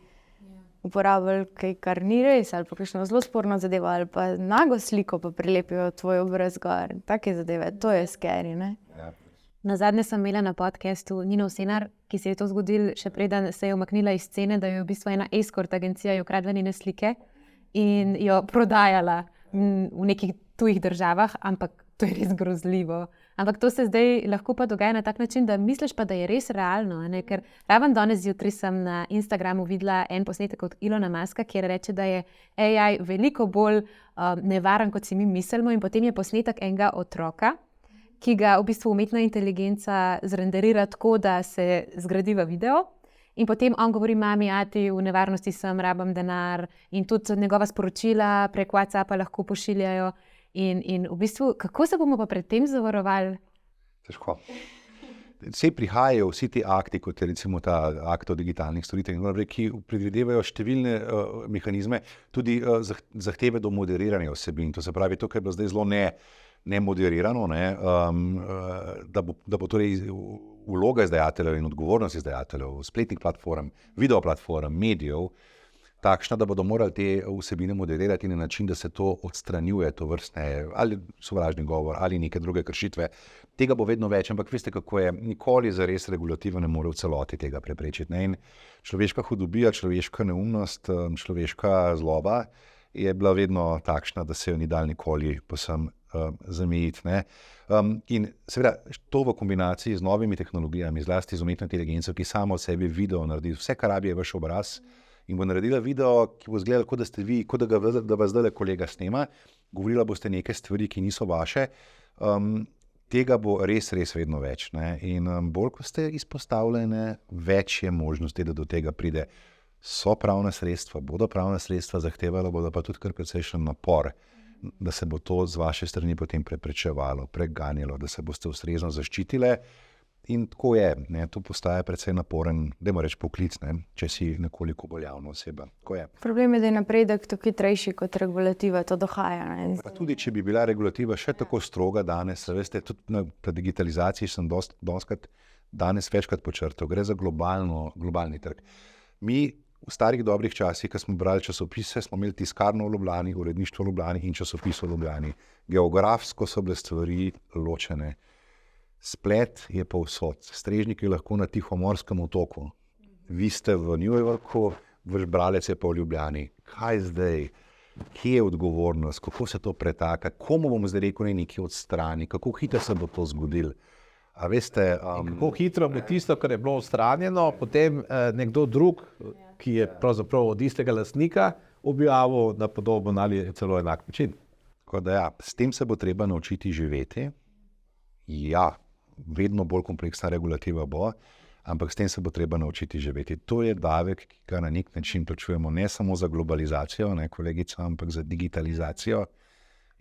uporabili kaj, kar ni res, ali pa kakšno zelo sporno zadevo, ali pa nago sliko pa prilepijo tvoj obraz gor. Take zadeve, to je scary, ne? Nazadnje sem imela na podcastu Nino Senar, ki se je to zgodilo še preden se je umaknila iz scene, da je v bistvu ena escort agencija jo ukradla njene slike in jo prodajala v nekih tujih državah, ampak to je res grozljivo. Ampak to se zdaj lahko pa dogaja na tak način, da misliš pa, da je res realno, ne? Ker ravno danes zjutraj sem na Instagramu videla en posnetek od Elona Muska, kjer reče, da je AI veliko bolj nevaren, kot si mi mislimo, in potem je posnetek enega otroka, ki ga v bistvu umetna inteligenca zrenderira tako, da se zgradi v video. In potem on govori mami, ati v nevarnosti sem, rabim denar, in tudi njegova sporočila prek WhatsAppa lahko pošiljajo. In v bistvu, kako se bomo pa pred tem zavarovali? Težko. Vse prihajajo vsi ti akti, kot je recimo ta akt o digitalnih storitvah, ki predvidevajo številne mehanizme, tudi zahteve do moderiranja vsebin. To se pravi, to, kar je bilo zdaj zelo nemoderirano, da bo torej vloga izdajateljev in odgovornost izdajateljev, spletnih platform, videoplatform, medijev, takšna, da bodo morali te vsebine moderirati na način, da se to odstranjuje, to vrstne ali sovražni govor ali neke druge kršitve. Tega bo vedno več, ampak veste, kako je, nikoli zares regulativa ne more v celoti tega preprečiti. Ne? In človeška hudobija, človeška neumnost, človeška zloba je bila vedno takšna, da se jo ni dal nikoli posem zamejiti. Ne? In seveda to v kombinaciji z novimi tehnologijami, zlasti z umetno inteligenco, ki samo od sebe video naredi, vse, kar rabi, je vaš obraz, in bo naredila video, ki bo izgledal, kot da ste vi, kot da vas zdaj kolega snema, govorila boste neke stvari, ki niso vaše, tega bo res vedno več. Ne? In bolj, ko ste izpostavljene, več je možnosti, da do tega pride. So pravna sredstva, bodo pravna sredstva zahtevala, bodo pa tudi kar precejšen napor, da se bo to z vaše strani potem preprečevalo, preganjalo, da se boste ustrezno zaščitile. In tako je, ne, to postaja precej naporen, dajmo reči poklic, ne, če si nekoliko bolj javna oseba. Problem je, da je napredek tako hitrejši kot regulativa, to dohaja. Ne. Pa tudi, če bi bila regulativa še tako stroga danes, veste, tudi na digitalizaciji sem dostikrat danes večkrat počrtal, gre za globalni trg. Mi v starih dobrih časih, ko smo brali časopise, smo imeli tiskarno v Ljubljani, uredništvo v Ljubljani in časopis v Ljubljani. Geografsko so bile stvari ločene. Splet je povsod. Strežnik je lahko na Tihomorskem otoku. Vi ste v New Yorku, vaš bralec je pa v Ljubljani. Kaj zdaj? Kje je odgovornost? Kako se to pretaka? Komu bomo zdaj rekel, nekaj odstrani? Kako hitro se bo to zgodilo? A veste, kako hitro bo tisto, kar je bilo odstranjeno, potem nekdo drug, ki je pravzaprav od istega lastnika, objavil na podoben ali celo enak način. Tako da ja, s tem se bo treba naučiti živeti. Ja, vedno bolj kompleksna regulativa bo, ampak s tem se bo treba naučiti živeti. To je davek, ki ga na nek način plačujemo ne samo za globalizacijo, ne kolegica, ampak za digitalizacijo.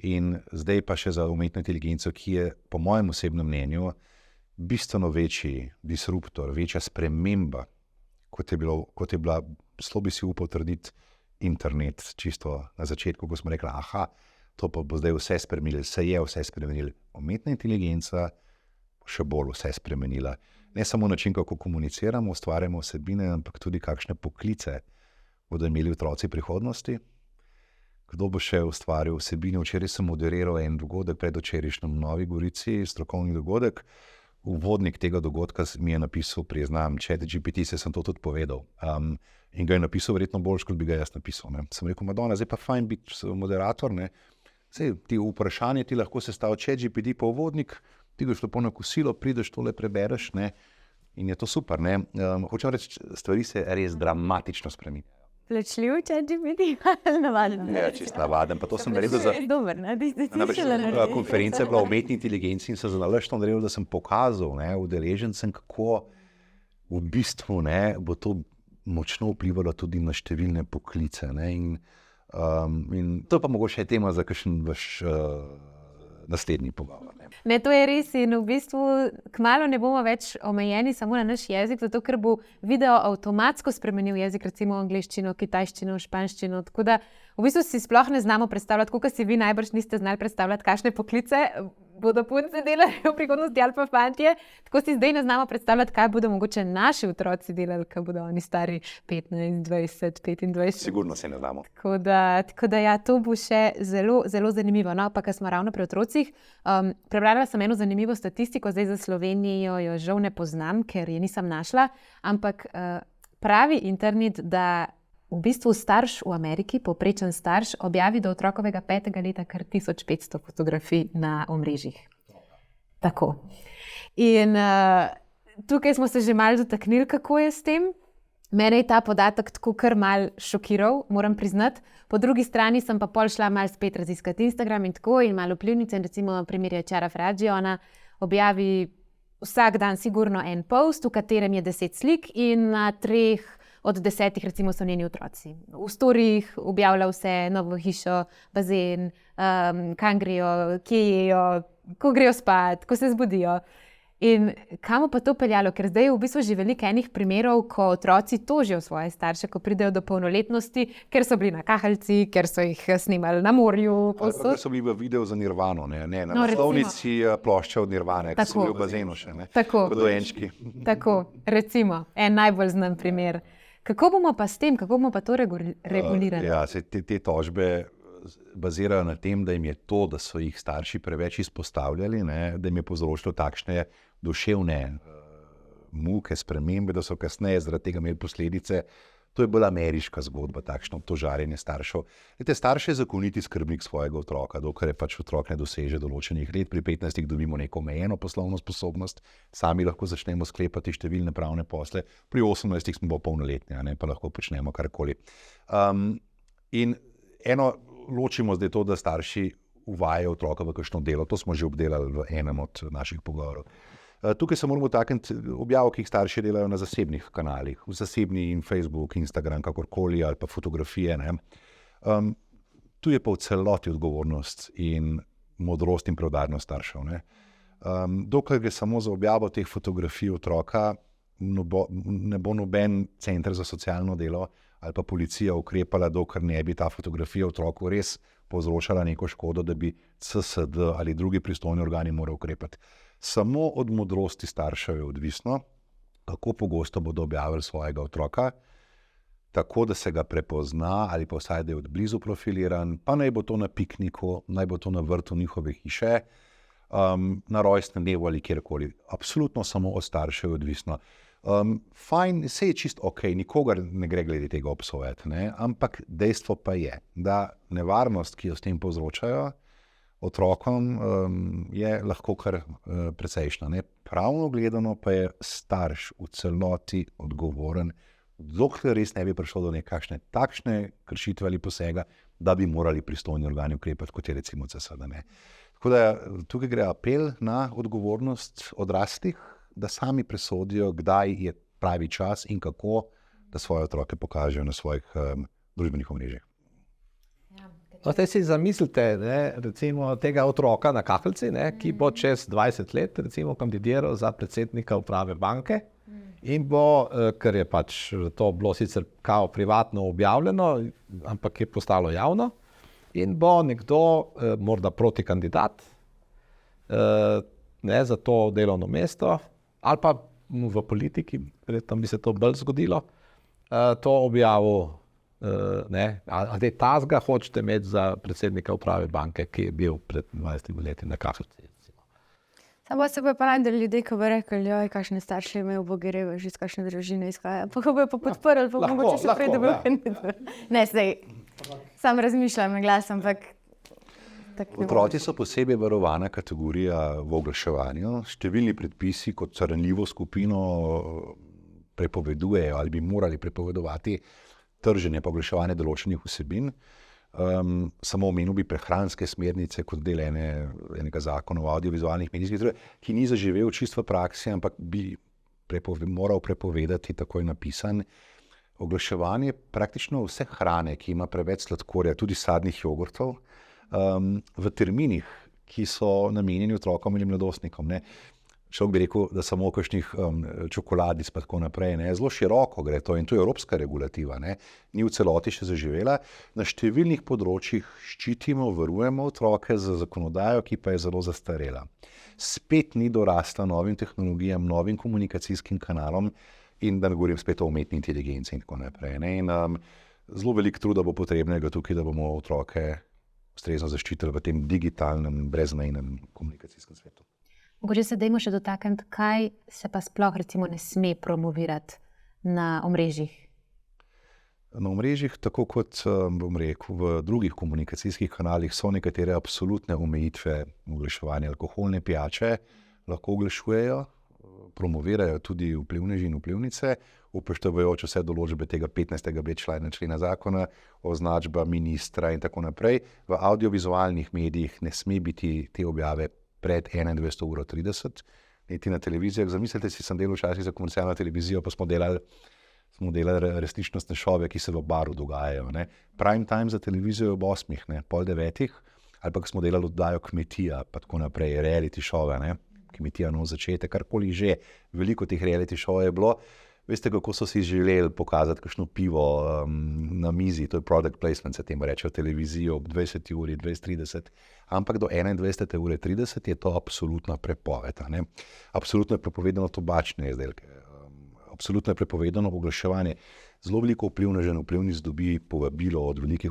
In zdaj pa še za umetno inteligenco, ki je po mojem osebnem mnenju bistveno večji disruptor, večja sprememba, kot je bila, zelo bi si upal trditi, internet, čisto na začetku, ko smo rekli, to pa bo zdaj vse spremenili, se je vse spremenili. Umetna inteligenca še bolj vse spremenila. Ne samo način, kako komuniciramo, ustvarjamo vsebine, ampak tudi kakšne poklice bodo imeli otroci prihodnosti. Kdo bo še ustvaril vsebine? Včeraj sem moderiral en dogodek, predvčerajšnjem v Novi Gorici, strokovni dogodek. Uvodnik tega dogodka mi je napisal, priznam, ChatGPT, sem to tudi povedal. In ga je napisal verjetno boljš, kot bi ga jaz napisal. Ne. Sem rekel, Madonna, zdaj pa fajn biti moderator. Ne. Sej, ti vprašanje ti lahko sestavlja ChatGPT pa uvodnik, ti greš lepo na kosilo, prideš tole, prebereš, ne. In je to super. Ne. Hočem reči, stvari se res dramatično spreminjajo. plačljiv, če ti biti navaden. Ja, čist navaden. Pa to sem naredil za Dober, ne, ti konference je bila o umetni inteligenci in sem zanalašno naredil, da sem pokazal udeležencem, kako v bistvu bo to močno vplivalo tudi na številne poklice. Ne, in to pa mogoče je tema za kakšen vaš naslednji pogovor. Ne, to je res in v bistvu kmalu ne bomo več omejeni samo na naš jezik, zato ker bo video avtomatsko spremenil jezik, recimo angleščino, kitajščino, španščino, tako da v bistvu si sploh ne znamo predstavljati, koliko si vi najbrž niste znali predstavljati, kakšne poklice bodo punce delali v prihodnosti ali pa fantje, tako si zdaj ne znamo predstavljati, kaj bodo mogoče naši otroci delali, ko bodo oni stari 15, 20, 25. Sigurno se ne znamo. Tako da ja, to bo še zelo, zelo zanimivo. No, pa ko smo ravno pri otrocih, prebrala sem eno zanimivo statistiko, zdaj za Slovenijo jo žal ne poznam, ker je nisem našla, ampak pravi internet, da v bistvu starš v Ameriki, povprečen starš, objavi do otrokovega 5. leta kar 1500 fotografij na omrežjih. Tako. In tukaj smo se že malo dotaknili, kako je s tem. Mene je ta podatek tako kar mal šokiral, moram priznati. Po drugi strani sem pa pol šla malo spet raziskati Instagram in tako in malo vplivnice. In recimo primer je Čara Frađi, ona objavi vsak dan sigurno en post, v katerem je 10 slik in na 3 od 10 recimo so njeni otroci. V storijih objavlja vse, novo hišo, bazen, kam grejo, kje jejo, ko grejo spat, ko se zbudijo. In kamo pa to peljalo? Ker zdaj je v bistvu že veliko enih primerov, ko otroci tožijo svoje starše, ko pridejo do polnoletnosti, ker so bili na kahaljci, ker so jih snimali na morju. Ker so bili v videu za Nirvano, ne na naslovnici plošča od Nirvane, ki so bili v bazenu še, ne? Tako. Dojenčki. Tako, recimo, en najbolj znan primer. Kako bomo pa s tem, kako bomo pa to regulirali? Ja, te tožbe bazirajo na tem, da jim je to, da so jih starši preveč izpostavljali, ne, da jim je povzročilo takšne duševne muke, spremembe, da so kasneje zaradi tega imeli posledice. To je bolj ameriška zgodba, takšno obtožarjenje staršev. Starš je zakoniti skrbnik svojega otroka, dokler je pač otrok ne doseže določenih let. Pri 15 dobimo neko omejeno poslovno sposobnost, sami lahko začnemo sklepati številne pravne posle, pri 18 smo polnoletni, ne, pa lahko počnemo karkoli. In eno ločimo zdaj to, da starši uvajajo otroka v kakšno delo, to smo že obdelali v enem od naših pogovorov. Tukaj se moramo dotakniti objav, ki jih starši delajo na zasebnih kanalih, v zasebni in Facebook, Instagram, kakorkoli, ali pa fotografije. Ne. Tu je pa v celoti odgovornost in modrost in preudarnost staršev. Ne. Dokler gre samo za objavo teh fotografij otroka, ne bo noben center za socialno delo ali pa policija ukrepala, dokler ne bi ta fotografija otroku res povzročala neko škodo, da bi CSD ali drugi pristojni organi morali ukrepati. Samo od modrosti staršev je odvisno, kako pogosto bodo objavili svojega otroka, tako da se ga prepozna ali pa vsaj da je od blizu profiliran, pa naj bo to na pikniku, naj bo to na vrtu njihove hiše, na rojstnem dnevu ali kjerkoli. Absolutno samo od staršev je odvisno. Fajn, vse je čisto ok, nikogar ne gre glede tega obsojati, ne? Ampak dejstvo pa je, da nevarnost, ki jo s tem povzročajo otrokom, je lahko kar precejšnja. Ne? Pravno gledano pa je starš v celoti odgovoren, dokler res ne bi prišlo do nekakšne takšne kršitve ali posega, da bi morali pristojni organi ukrepati, kot je recimo CSD. Tako da tukaj gre apel na odgovornost odraslih, da sami presodijo, kdaj je pravi čas in kako, da svoje otroke pokažejo na svojih družbenih omrežjih. Zdaj si zamislite, ne, recimo tega otroka na kahljici, ki bo čez 20 let recimo kandidiral za predsednika uprave banke in bo, ker je pač to bilo sicer kao privatno objavljeno, ampak je postalo javno, in bo nekdo, morda protikandidat, za to delovno mesto, ali pa v politiki, verjetno bi se to bolj zgodilo, to objavil, ali tazga hočete imeti za predsednika uprave banke, ki je bil pred 20 leti na kahljici. Samo se pa najdeli ljudje, ko bi rekli, joj, kakšne starše imajo bogere, že iz kakšne družine izhaja, pa ko bi pa podprli, pa mogoče še prej dobil kandidat. Ne, zdaj, sam razmišljam na glas, ampak otroci so posebej varovana kategorija v oglaševanju. Številni predpisi kot ranljivo skupino prepovedujejo ali bi morali prepovedovati trženje pa oglaševanje določenih vsebin. Samo omenil bi prehranske smernice kot del enega zakona o audiovizualnih medijskih, ki ni zaživel čisto v praksi, ampak bi moral prepovedati, tako je napisan, oglaševanje praktično vse hrane, ki ima preveč sladkorja, tudi sadnih jogurtov, v terminih, ki so namenjeni otrokom ali mladostnikom. Ne. Človek bi rekel, da samo kakšnih čokoladic pa tako naprej. Ne. Zelo široko gre to in to je evropska regulativa. Ne. Ni v celoti še zaživela. Na številnih področjih ščitimo, varujemo otroke z zakonodajo, ki pa je zelo zastarela. Spet ni dorasla novim tehnologijam, novim komunikacijskim kanalom in da ne govorim spet o umetni inteligenci in tako naprej. Ne. In zelo veliko truda bo potrebnega tukaj, da bomo otroke ustrezno zaščitili v tem digitalnem, brezmejnem komunikacijskem svetu. Mogoče se dajmo še dotakniti, kaj se pa sploh recimo ne sme promovirati na omrežjih. Na omrežjih, tako kot bom rekel, v drugih komunikacijskih kanalih so nekatere absolutne omejitve oglaševanja. Alkoholne pijače lahko oglašujejo, promovirajo tudi vplivneži in vplivnice, upoštevajoč vse določbe tega 15.b člena zakona, označba ministra in tako naprej. V audiovizualnih medijih ne sme biti te objave pred 21:30, niti na televizijah. Zamislite si, sem delal včasih za komercialno televizijo, pa smo delali resničnostne šove, ki se v baru dogajajo. Ne. Prime time za televizijo je ob 8, ne, pol 9, ali pa smo delali oddajo Kmetija, pa tako naprej, reality šove, ne. Kmetija nov začetek, karkoli že, veliko teh reality šov je bilo. Veste, kako so si želeli pokazati kakšno pivo na mizi, to je product placement, se temu reče v televiziji ob 20 uri, 20:30, ampak do 21:30 je to absolutna prepoved. Ne? Absolutno je prepovedano tobačne izdelke, absolutno je prepovedano oglaševanje. Zelo veliko vplivnic dobi povabilo od velikih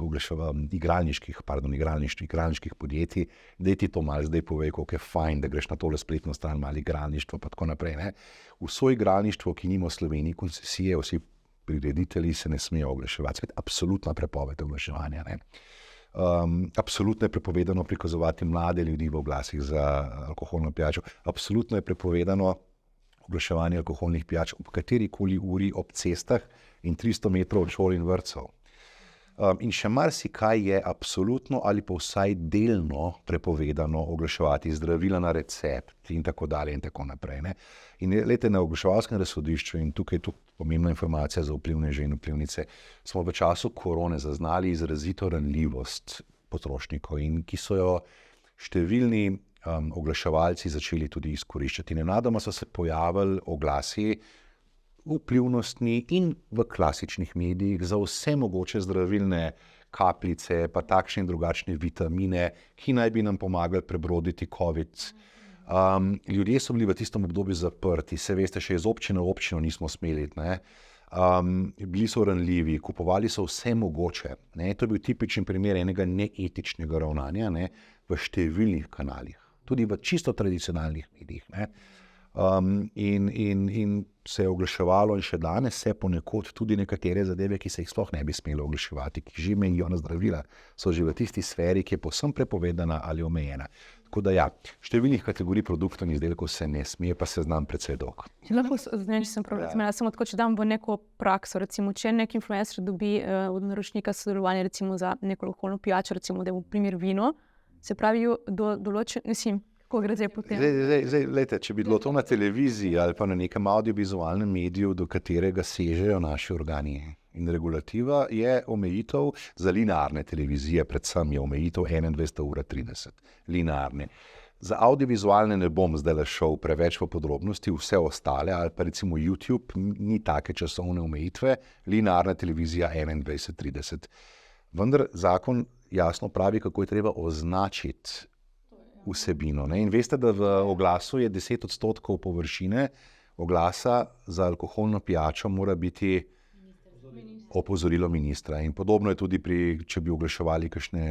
igralniških podjetij, da ti to malo zdaj povej, koliko je fajn, da greš na tole spletno stran, malo igralništvo pa tako naprej. Ne? Vso igralništvo, ki nima v Sloveniji koncesije, vsi prireditelji se ne smejo oglaševati. Spet absolutna prepoved oglaševanja. Ne? Absolutno je prepovedano prikazovati mlade ljudi v oglasih za alkoholno pijačo. Absolutno je prepovedano oglaševanje alkoholnih pijač ob katerikoli uri ob cestah in 300 metrov od šol in vrtcev. In še marsikaj je absolutno ali pa vsaj delno prepovedano oglaševati, zdravila na recept in tako dalje in tako naprej. Ne? In lejte, na oglaševalskem razsodišču, in tukaj je tu pomembna informacija za vplivneže in vplivnice, smo v času korone zaznali izrazito ranljivost potrošnikov in ki so jo številni oglaševalci začeli tudi izkoriščati. Nenadoma so se pojavili oglasi vplivnostni in v klasičnih medijih za vse mogoče zdravilne kapljice, pa takšne in drugačne vitamine, ki naj bi nam pomagali prebroditi COVID. Ljudje so bili v tistem obdobju zaprti, se veste, še iz občine v občino nismo smeli. Ne? Bili so ranljivi, kupovali so vse mogoče. Ne? To je bil tipičen primer enega neetičnega ravnanja, ne? V številnih kanalih, tudi v čisto tradicionalnih medijih. Ne? In se je oglaševalo in še danes se ponekod tudi nekatere zadeve, ki se jih sploh ne bi smelo oglaševati, ki že mejijo na zdravila, so že v tisti sferi, ki je povsem prepovedana ali omejena. Tako da ja, številnih kategorij produktov in izdelkov se ne sme, pa se znam precej dolgo. Lahko samo tako, če dam v neko prakso, recimo, če nek influencer dobi od naročnika sodelovanje recimo za neko alkoholno pijačo, recimo, da je v primer vino, se pravi do določen, mislim, kako gre zdaj potem? Lejte, če bi bilo to na televiziji ali pa na nekem audiovizualnem mediju, do katerega sežejo naši organi in regulativa, je omejitev za linearne televizije, predvsem je omejitev 21:30, linearne. Za audiovizualne ne bom zdaj šel preveč v podrobnosti, vse ostale, ali pa recimo YouTube, ni take časovne omejitve, linearna televizija 21:30. Vendar zakon jasno pravi, kako je treba označiti vsebino. Ne? In veste, da v oglasu je 10% površine oglasa za alkoholno pijačo mora biti opozorilo ministra. In podobno je tudi če bi oglaševali kakšne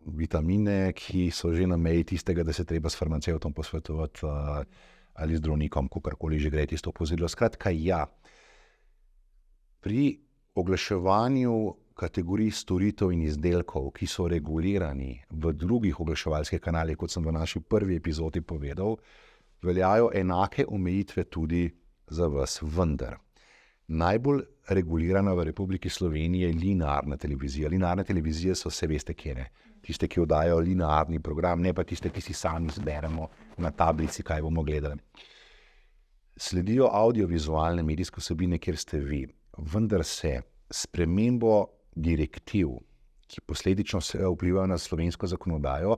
vitamine, ki so že na meji tistega, da se treba s farmacevtom posvetovati ali zdravnikom, kakorkoli že gre tisto opozorilo. Skratka, ja, pri oglaševanju kategorij storitev in izdelkov, ki so regulirani v drugih oglaševalskih kanalih, kot sem v naši prvi epizodi povedal, veljajo enake omejitve tudi za vas. Vendar najbolj regulirana v Republiki Sloveniji je linearna televizija. Linearne televizije so, vse veste, kje ne. Tiste, ki oddajajo linearni program, ne pa tiste, ki si sami zberemo na tablici, kaj bomo gledali. Sledijo audiovizualne medijske vsebine, kjer ste vi, vendar se spremembo direktiv, ki posledično vplivajo na slovensko zakonodajo,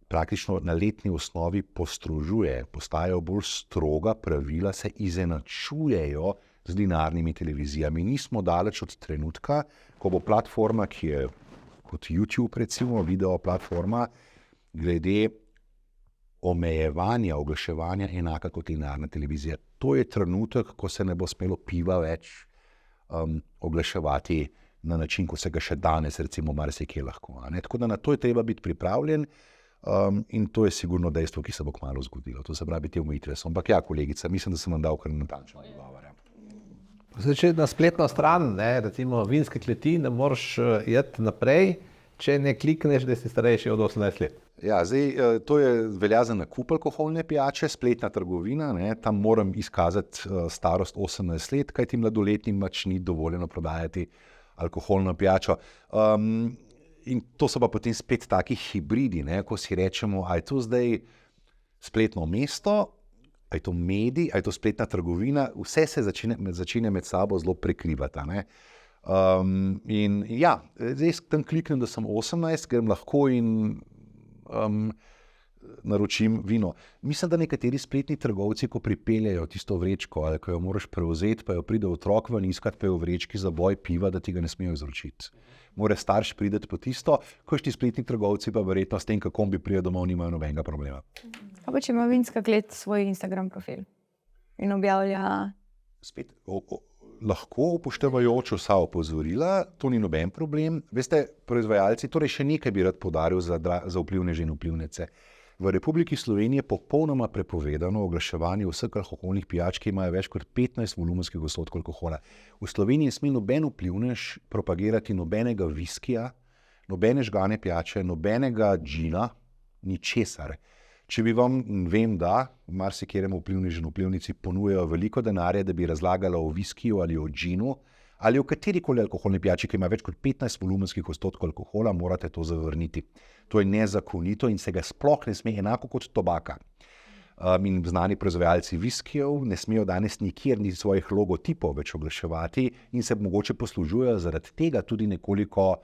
praktično na letni osnovi postrožuje, postajajo bolj stroga pravila, se izenačujejo z linearnimi televizijami. Nismo daleč od trenutka, ko bo platforma, ki je kot YouTube, recimo, video platforma, glede omejevanja, oglaševanja enaka kot linearna televizija. To je trenutek, ko se ne bo smelo piva več oglaševati na način, ko se ga še danes, recimo, marsikje lahko. Tako da na to je treba biti pripravljen in to je sigurno dejstvo, ki se bo kmalu zgodilo. To se pravi, te omejitve so. Ampak ja, kolegica, mislim, da sem vam dal kar natančen odgovor. Zdaj, če na spletno stran, recimo vinske kleti, ne moreš iti naprej, če ne klikneš, da si starejši od 18 let. Ja, zdaj, to velja za nakup alkoholne pijače, spletna trgovina, tam moram izkazati starost 18 let, kajti mladoletnim ni dovoljeno prodajati alkoholno pijačo. In to so pa potem spet taki hibridi, ko si rečemo, a je to zdaj spletno mesto, a je to medij, a je to spletna trgovina, vse se začne med sabo zelo prekrivati. In ja, zdaj tam kliknem, da sem 18, grem lahko in naročim vino. Mislim, da nekateri spletni trgovci, ko pripeljajo tisto vrečko, ali ko jo moraš prevzeti, pa jo pride otrok ven iskat, pa je v vrečki zaboj piva, da ti ga ne smejo izročiti. Mora starš prideti po tisto, ko ti spletni trgovci pa verjetno s tem, kako bi prije domov, nimajo nobenega problema. Kaj pa, če ima vinska klet svoj Instagram profil in objavlja? Spet, lahko upoštevajoč vsa opozorila, to ni noben problem. Veste, proizvajalci, torej še nekaj bi rad poudaril za vplivneže in vplivnice. V Republiki Sloveniji je popolnoma prepovedano oglaševanje vseh alkoholnih pijač, ki imajo več kot 15 volumenskih odstotkov alkohola. V Sloveniji ne sme noben vplivnež propagirati nobenega viskija, nobene žgane pijače, nobenega džina, ničesar. Če bi vam, vem da, marsikjeremu vplivnežu in vplivnici ponujajo veliko denarja, da bi razlagala o viskiju ali o džinu, ali o katerikoli alkoholni pijači, ki ima več kot 15 volumenskih odstotkov alkohola, morate to zavrniti. To je nezakonito in se ga sploh ne sme, enako kot tobaka. In znani proizvajalci viskijev ne smejo danes nikjer ni svojih logotipov več oglaševati in se mogoče poslužujejo zaradi tega tudi nekoliko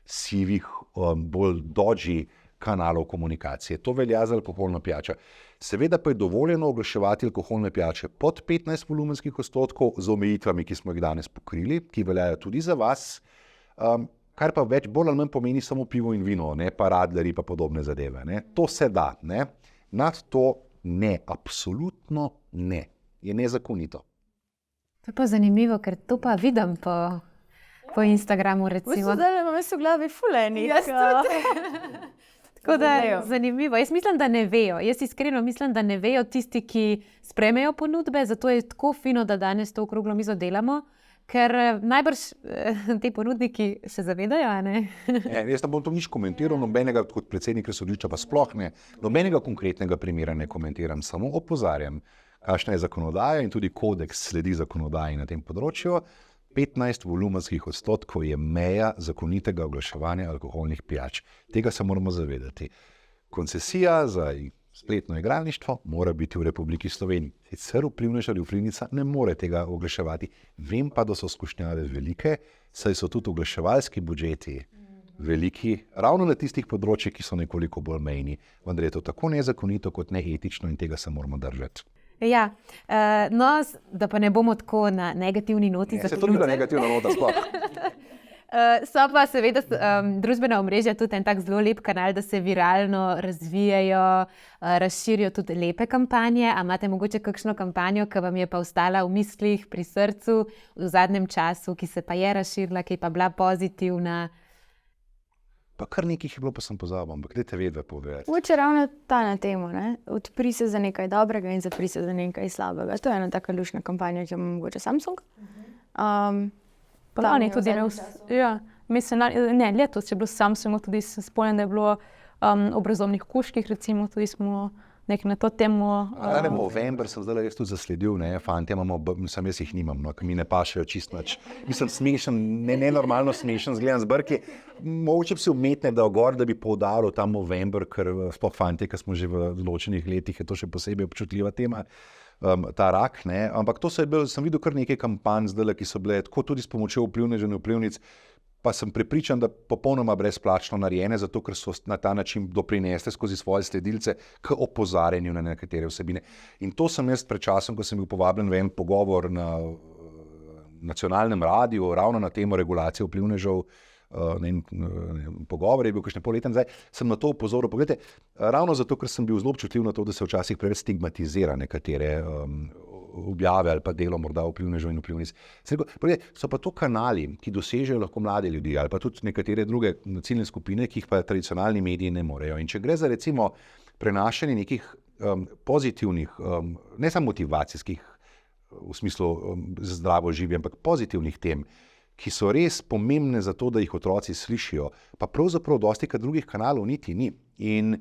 sivih, bolj dodgy kanalov komunikacije. To velja za alkoholno pijačo. Seveda pa je dovoljeno oglaševati alkoholne pijače pod 15 volumenskih odstotkov z omejitvami, ki smo jih danes pokrili, ki veljajo tudi za vas, kar pa bolj ali manj pomeni samo pivo in vino, pa radlerji pa podobne zadeve. To se da. Nad to ne, absolutno ne. Je nezakonito. To je pa zanimivo, ker to pa vidim po Instagramu, recimo. Zdaj imam v glavi fuleni. Tako da je zanimivo. Jaz mislim, da ne vejo. Jaz iskreno mislim, da ne vejo tisti, ki sprejmejo ponudbe, zato je tako fino, da danes to okroglo mizo delamo, ker najbrž ti ponudniki se zavedajo, a ne? Jaz ne bom to nič komentiral, nobenega kot predsednik sodišča pa sploh ne, nobenega konkretnega primera ne komentiram, samo opozarjam, kakšna je zakonodaja in tudi kodeks sledi zakonodaji na tem področju. 15 volumenskih odstotkov je meja zakonitega oglaševanja alkoholnih pijač. Tega se moramo zavedati. Koncesija za spletno igralništvo mora biti v Republiki Sloveniji. Sicer vplivnež ali vplivnica ne more tega oglaševati. Vem pa, da so skušnjave velike, saj so tudi oglaševalski budžeti veliki, ravno na tistih področjih, ki so nekoliko bolj mejni. Vendar je to tako nezakonito kot neetično in tega se moramo držati. Ja, no, da pa ne bomo tako na negativni noti zaključili. Se to ni bila negativna nota sploh. So pa seveda družbena omrežja tudi en tak zelo lep kanal, da se viralno razvijajo, razširijo tudi lepe kampanje. A imate mogoče kakšno kampanjo, ki vam je pa ostala v mislih, pri srcu v zadnjem času, ki se pa je razširila, ki je pa bila pozitivna? Pa kar nekih je bilo, pa sem pozabil, ampak dajte vedve povedati. Mogoče ravno ta na temo, odpri se za nekaj dobrega in zapri se za nekaj slabega. To je ena taka lušna kampanja, ki jo ima mogoče Samsung. Lani tudi letos je bilo Samsung, tudi se spomnim, da je bilo obrazovnih kuških, recimo, tudi smo nekaj na to temo. November sem zdaj res tudi zasledil, ne, fantje imamo, sem jaz jih nimam, no, ker mi ne pašejo čist nič. Mislim smešen, nenormalno smešen, zgledam z brki. Mogoče bi si umetne dal gor, da bi poudaril ta november, ker sploh fantje, ki smo že v določenih letih, je to še posebej občutljiva tema. Ta rak, ne, ampak to sem videl kar nekaj kampanj zdaj, ki so bile tako tudi s pomočjo vplivnežev in vplivnic, pa sem prepričan, da popolnoma brezplačno narejene, zato ker so na ta način doprinesle skozi svoje sledilce k opozarjanju na nekatere vsebine. In to sem jaz pred časom, ko sem bil povabljen v en pogovor na nacionalnem radiju, ravno na temo regulacije vplivnežev, pogovor je bil kakšne pol leta nazaj, sem na to upozoril. Poglejte, ravno zato, ker sem bil zelo občutljiv na to, da se včasih preveč stigmatizira nekatere objave ali pa delo morda vplivnežev in vplivnic. So pa to kanali, ki dosežejo lahko mlade ljudi ali pa tudi nekatere druge ciljne skupine, ki jih pa tradicionalni mediji ne morejo. In če gre za recimo prenašanje nekih pozitivnih, ne samo motivacijskih, v smislu zdravo življenje, ampak pozitivnih tem, ki so res pomembne za to, da jih otroci slišijo, pa pravzaprav dostikrat drugih kanalov niti ni. In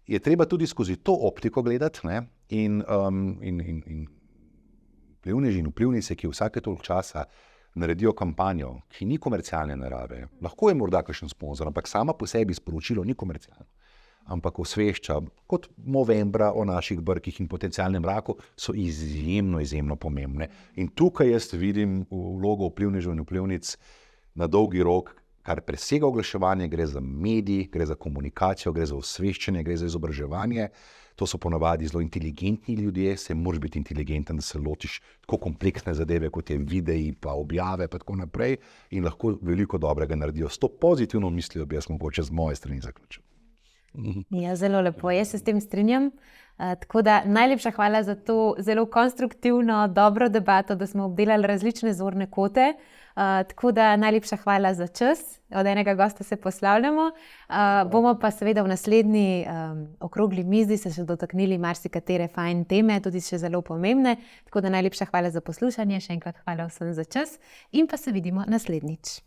je treba tudi skozi to optiko gledati, ne? In vplivneži in vplivnice, ki vsake toliko časa naredijo kampanjo, ki ni komercialne narave. Lahko je morda kakšen sponzor, ampak sama po sebi sporočilo ni komercialno. Ampak osvešča, kot novembra o naših brkih in potencialnem raku, so izjemno pomembne. In tukaj jaz vidim vlogo vplivnežev in vplivnic na dolgi rok, kar presega oglaševanje, gre za medij, gre za komunikacijo, gre za osveščanje, gre za izobraževanje. To so ponavadi zelo inteligentni ljudje, se moraš biti inteligenten, da se lotiš tako kompleksne zadeve, kot je videi, pa objave, pa tako naprej, in lahko veliko dobrega naredijo. S to pozitivno mislijo bi jaz mogoče z moje strani zaključil. Ja, zelo lepo, jaz se s tem strinjam. Tako da najlepša hvala za to zelo konstruktivno, dobro debato, da smo obdelali različne zorne kote. Tako da najlepša hvala za čas, od enega gosta se poslavljamo. Bomo pa seveda v naslednji okrogli mizi se še dotaknili marsikatere fajn teme, tudi še zelo pomembne. Tako da najlepša hvala za poslušanje, še enkrat hvala vsem za čas in pa se vidimo naslednjič.